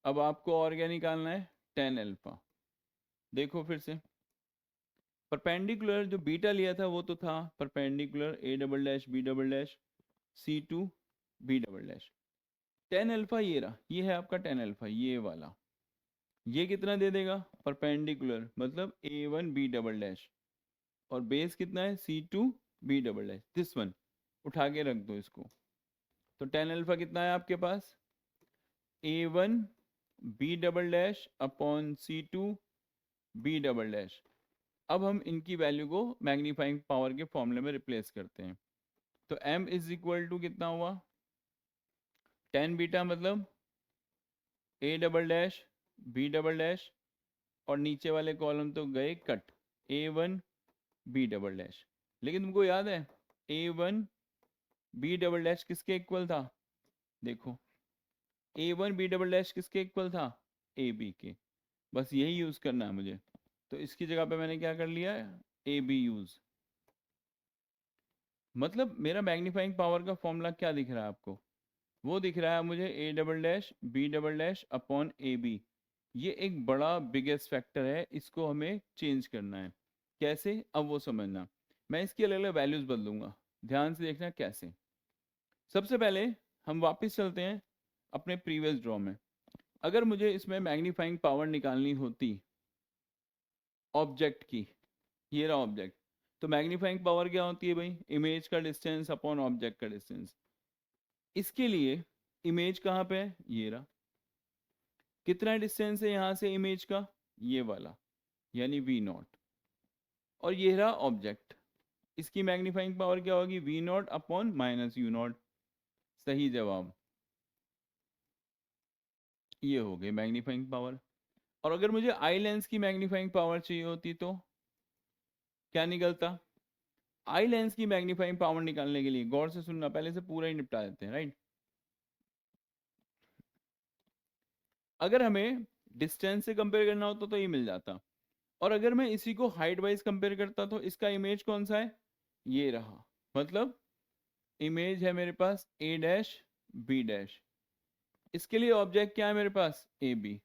अब आपको और क्या निकालना है? 10 अल्फा। देखो फिर से, परपेंडिकुलर जो बीटा लिया था वो तो था perpendicular A double dash B double dash C to B double dash. Tan alpha ये रहा, ये है आपका टेन अल्फा ये वाला। ये कितना दे देगा, परपेंडिकुलर मतलब A one B double dash, और बेस कितना है C to B double dash, this one उठा के रख दो इसको। तो टेन अल्फा कितना है आपके पास, A one B double dash upon C to B double dash. अब हम इनकी वैल्यू को मैग्नीफाइंग पावर के फॉर्मूले में रिप्लेस करते हैं। तो m इज इक्वल टू कितना हुआ, टेन बीटा मतलब A double dash B double dash, और नीचे वाले कॉलम तो गए कट, A one B double dash. लेकिन तुमको याद है A one B double dash किसके इक्वल था, देखो A one B double dash किसके इक्वल था, ए बी के। बस यही यूज करना है मुझे। तो इसकी जगह पे मैंने क्या कर लिया, ए बी यूज। मतलब मेरा मैग्नीफाइंग पावर का फॉर्मूला क्या दिख रहा है आपको, वो दिख रहा है मुझे A double dash B double dash upon A B. ये एक बड़ा बिगेस्ट फैक्टर है, इसको हमें चेंज करना है। कैसे, अब वो समझना। मैं इसकी अलग अलग वैल्यूज बदलूंगा, ध्यान से देखना कैसे। सबसे पहले हम वापस चलते हैं अपने प्रीवियस ड्रॉ में। अगर मुझे इसमें मैग्नीफाइंग पावर निकालनी होती ऑब्जेक्ट की, ये रहा ऑब्जेक्ट, तो मैग्नीफाइंग पावर क्या होती है भाई, इमेज का डिस्टेंस अपॉन ऑब्जेक्ट का डिस्टेंस। इसके लिए इमेज कहाँ पे है, ये रहा। कितना डिस्टेंस है यहाँ से इमेज का, ये वाला, यानी वी नॉट। और ये रहा ऑब्जेक्ट, इसकी मैग्नीफाइंग पावर क्या होगी, v naught upon minus u naught. सही जवाब, ये हो गई मैग्नीफाइंग पावर। और अगर मुझे आई लेंस की मैग्नीफाइंग पावर चाहिए होती तो क्या निकलता, आई लेंस की मैग्नीफाइंग पावर निकालने के लिए गौर से सुनना, पहले से पूरा ही निपटा देते हैं, राइट। अगर हमें डिस्टेंस से कंपेयर करना होता तो ये मिल जाता, और अगर मैं इसी को हाइट वाइज कंपेयर करता तो इसका इमेज कौन सा है, ये रहा। मतलब इमेज है मेरे पास ए डैश बी डैश, इसके लिए ऑब्जेक्ट क्या है मेरे पास, ए बी।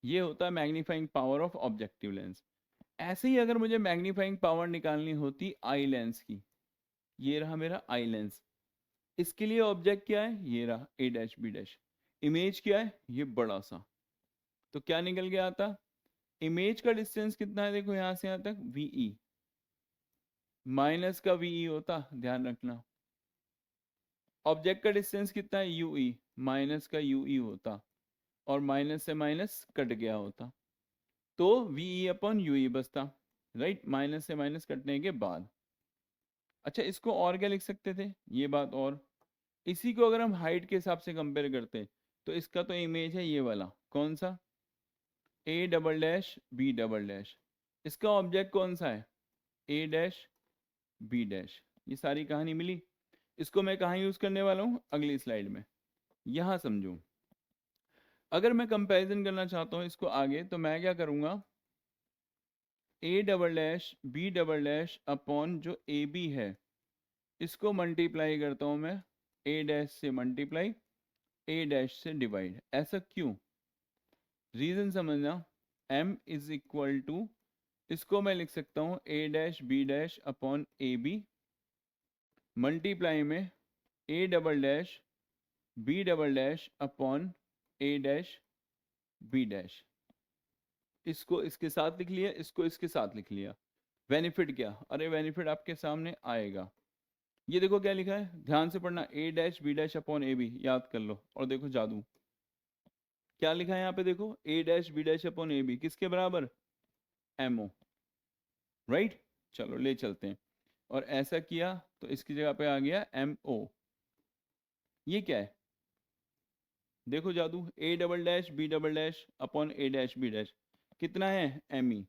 ये होता है magnifying power of objective lens. ऐसे ही अगर मुझे मैग्नीफाइंग पावर निकालनी होती आई लेंस की, ये रहा मेरा आई लेंस, इसके लिए ऑब्जेक्ट क्या है, ये रहा ए डैश बी डैश, इमेज क्या है, ये बड़ा सा। तो क्या निकल के आता, इमेज का डिस्टेंस कितना है, देखो यहां से यहां तक वीई, माइनस का वीई होता, ध्यान रखना। ऑब्जेक्ट का डिस्टेंस कितना है, यूई, माइनस का यूई होता, और माइनस से माइनस कट गया होता, तो वीई अपॉन यूई बचता, राइट, माइनस से माइनस कटने के बाद। अच्छा, इसको और क्या लिख सकते थे, ये बात। और इसी को अगर हम हाइट के हिसाब से कंपेयर करते तो इसका तो इमेज है ये वाला, कौन सा, A double dash B double dash. इसका ऑब्जेक्ट कौन सा है, ए डैश बी डैश। ये सारी कहानी मिली। इसको मैं कहाँ यूज करने वाला हूँ, अगली स्लाइड में। यहां समझो, अगर मैं कंपैरिजन करना चाहता हूँ इसको आगे, तो मैं क्या करूंगा, A double dash B double dash upon जो ए बी है, इसको मल्टीप्लाई करता हूं मैं, ए डैश से मल्टीप्लाई, ए डैश से डिवाइड। ऐसा क्यों, रीजन समझना। m इज इक्वल टू, इसको मैं लिख सकता हूं A dash B dash upon A B, multiply में A double dash B double dash upon A dash B dash. इसको इसके साथ लिख लिया, इसको इसके साथ लिख लिया। बेनिफिट क्या, अरे बेनिफिट आपके सामने आएगा। ये देखो क्या लिखा है, ध्यान से पढ़ना, A dash B dash upon A B, याद कर लो। और देखो जादू क्या लिखा है यहाँ पे, देखो A dash B dash upon A B किसके बराबर, एम ओ, राइट। चलो ले चलते हैं, और ऐसा किया तो इसकी जगह पे आ गया एम ओ। ये क्या है, देखो जादू, A double dash B double dash upon A dash B dash कितना है, एम ई,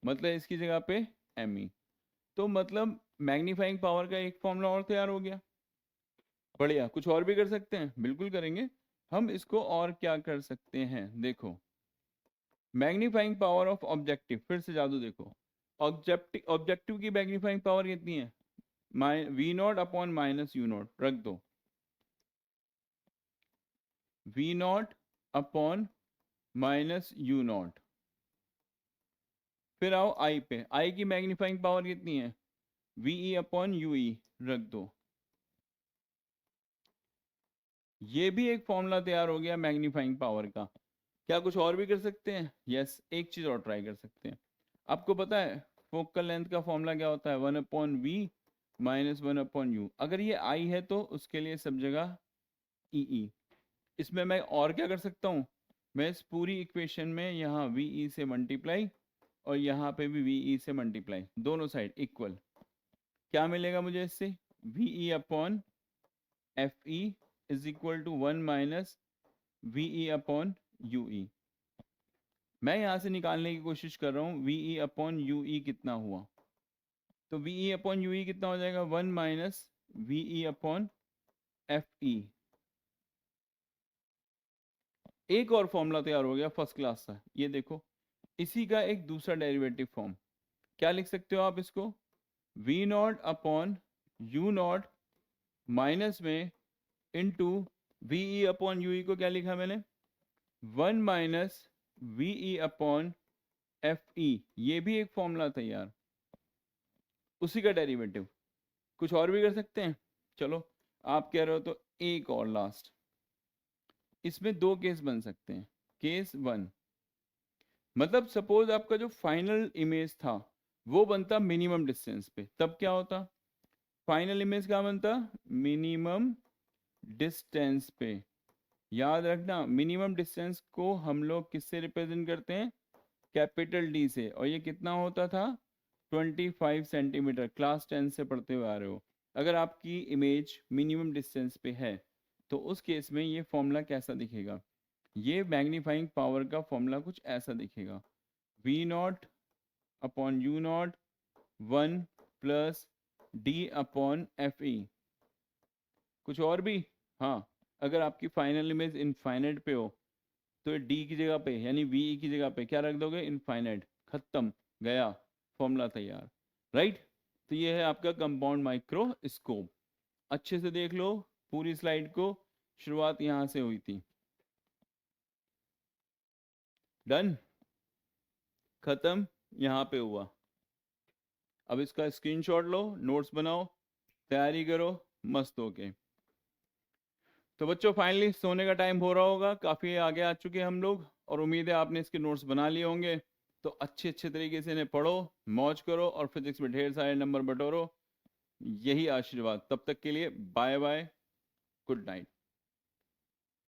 मतलब इसकी जगह पे एम ई। तो मतलब मैग्नीफाइंग पावर का एक फॉर्मूला और तैयार हो गया। बढ़िया, कुछ और भी कर सकते हैं, बिल्कुल करेंगे हम। इसको और क्या कर सकते हैं, देखो मैग्नीफाइंग पावर ऑफ ऑब्जेक्टिव, फिर से जादू देखो। ऑब्जेक्टिव की मैग्नीफाइंग पावर कितनी है, v naught upon minus u naught, रख दो v naught upon minus u naught. फिर आओ आई पे, आई की मैग्नीफाइंग पावर कितनी है, वी अपॉन यू रख दो। ये भी एक फॉर्मूला तैयार हो गया मैग्नीफाइंग पावर का। क्या कुछ और भी कर सकते हैं, यस एक चीज और ट्राई कर सकते हैं। आपको पता है फोकल लेंथ का फॉर्मूला क्या होता है, 1/v माइनस 1/u। अगर ये आई है तो उसके लिए सब जगह ई। इसमें मैं और क्या कर सकता हूँ, मैं इस पूरी इक्वेशन में यहाँ वी से मल्टीप्लाई और यहाँ पे भी वी से मल्टीप्लाई, दोनों साइड इक्वल। क्या मिलेगा मुझे इससे, v upon F E is equal to 1 minus v upon u. मैं यहाँ से निकालने की कोशिश कर रहा हूँ वी अपॉन यू कितना हुआ, तो वी अपॉन यू कितना हो जाएगा, 1 minus v upon F E. एक और फॉर्मूला तैयार हो गया फर्स्ट क्लास का, ये देखो इसी का एक दूसरा डेरिवेटिव फॉर्म। क्या लिख सकते हो आप इसको, v naught upon u naught minus में इंटू वी अपॉन यू को क्या लिखा मैंने, 1 minus v upon F E. ये भी एक फॉर्मूला तैयार, उसी का डेरिवेटिव। कुछ और भी कर सकते हैं, चलो आप कह रहे हो तो एक और लास्ट। इसमें दो केस बन सकते हैं। केस वन, मतलब सपोज आपका जो फाइनल इमेज था वो बनता मिनिमम डिस्टेंस पे, तब क्या होता, फाइनल इमेज क्या बनता, मिनिमम डिस्टेंस पे। याद रखना मिनिमम डिस्टेंस को हम लोग किससे रिप्रेजेंट करते हैं, कैपिटल डी से, और ये कितना होता था 25 सेंटीमीटर, क्लास 10 से पढ़ते हुए आ रहे हो। अगर आपकी इमेज मिनिमम डिस्टेंस पे है तो उस केस में ये फॉर्मूला कैसा दिखेगा, ये मैग्नीफाइंग पावर का फॉर्मूला कुछ ऐसा दिखेगा, v naught upon u naught 1 plus D upon F E. कुछ और भी, हाँ अगर आपकी फाइनल इमेज इनफाइनाइट पे हो तो डी की जगह पे यानी वी की जगह पे क्या रख दोगे, इनफाइनाइट, खत्म, गया, फॉर्मूला तैयार, राइट। तो ये है आपका कंपाउंड माइक्रोस्कोप। अच्छे से देख लो पूरी स्लाइड को, शुरुआत यहां से हुई थी, डन, खत्म, यहाँ पे हुआ। अब इसका स्क्रीनशॉट लो, नोट्स बनाओ, तैयारी करो मस्त होके। तो बच्चों फाइनली सोने का टाइम हो रहा होगा, काफ़ी आगे आ चुके हैं हम लोग, और उम्मीद है आपने इसके नोट्स बना लिए होंगे। तो अच्छे अच्छे तरीके से इन्हें पढ़ो, मौज करो और फिजिक्स में ढेर सारे नंबर बटोरो। यही आशीर्वाद, तब तक के लिए बाय बाय, गुड नाइट।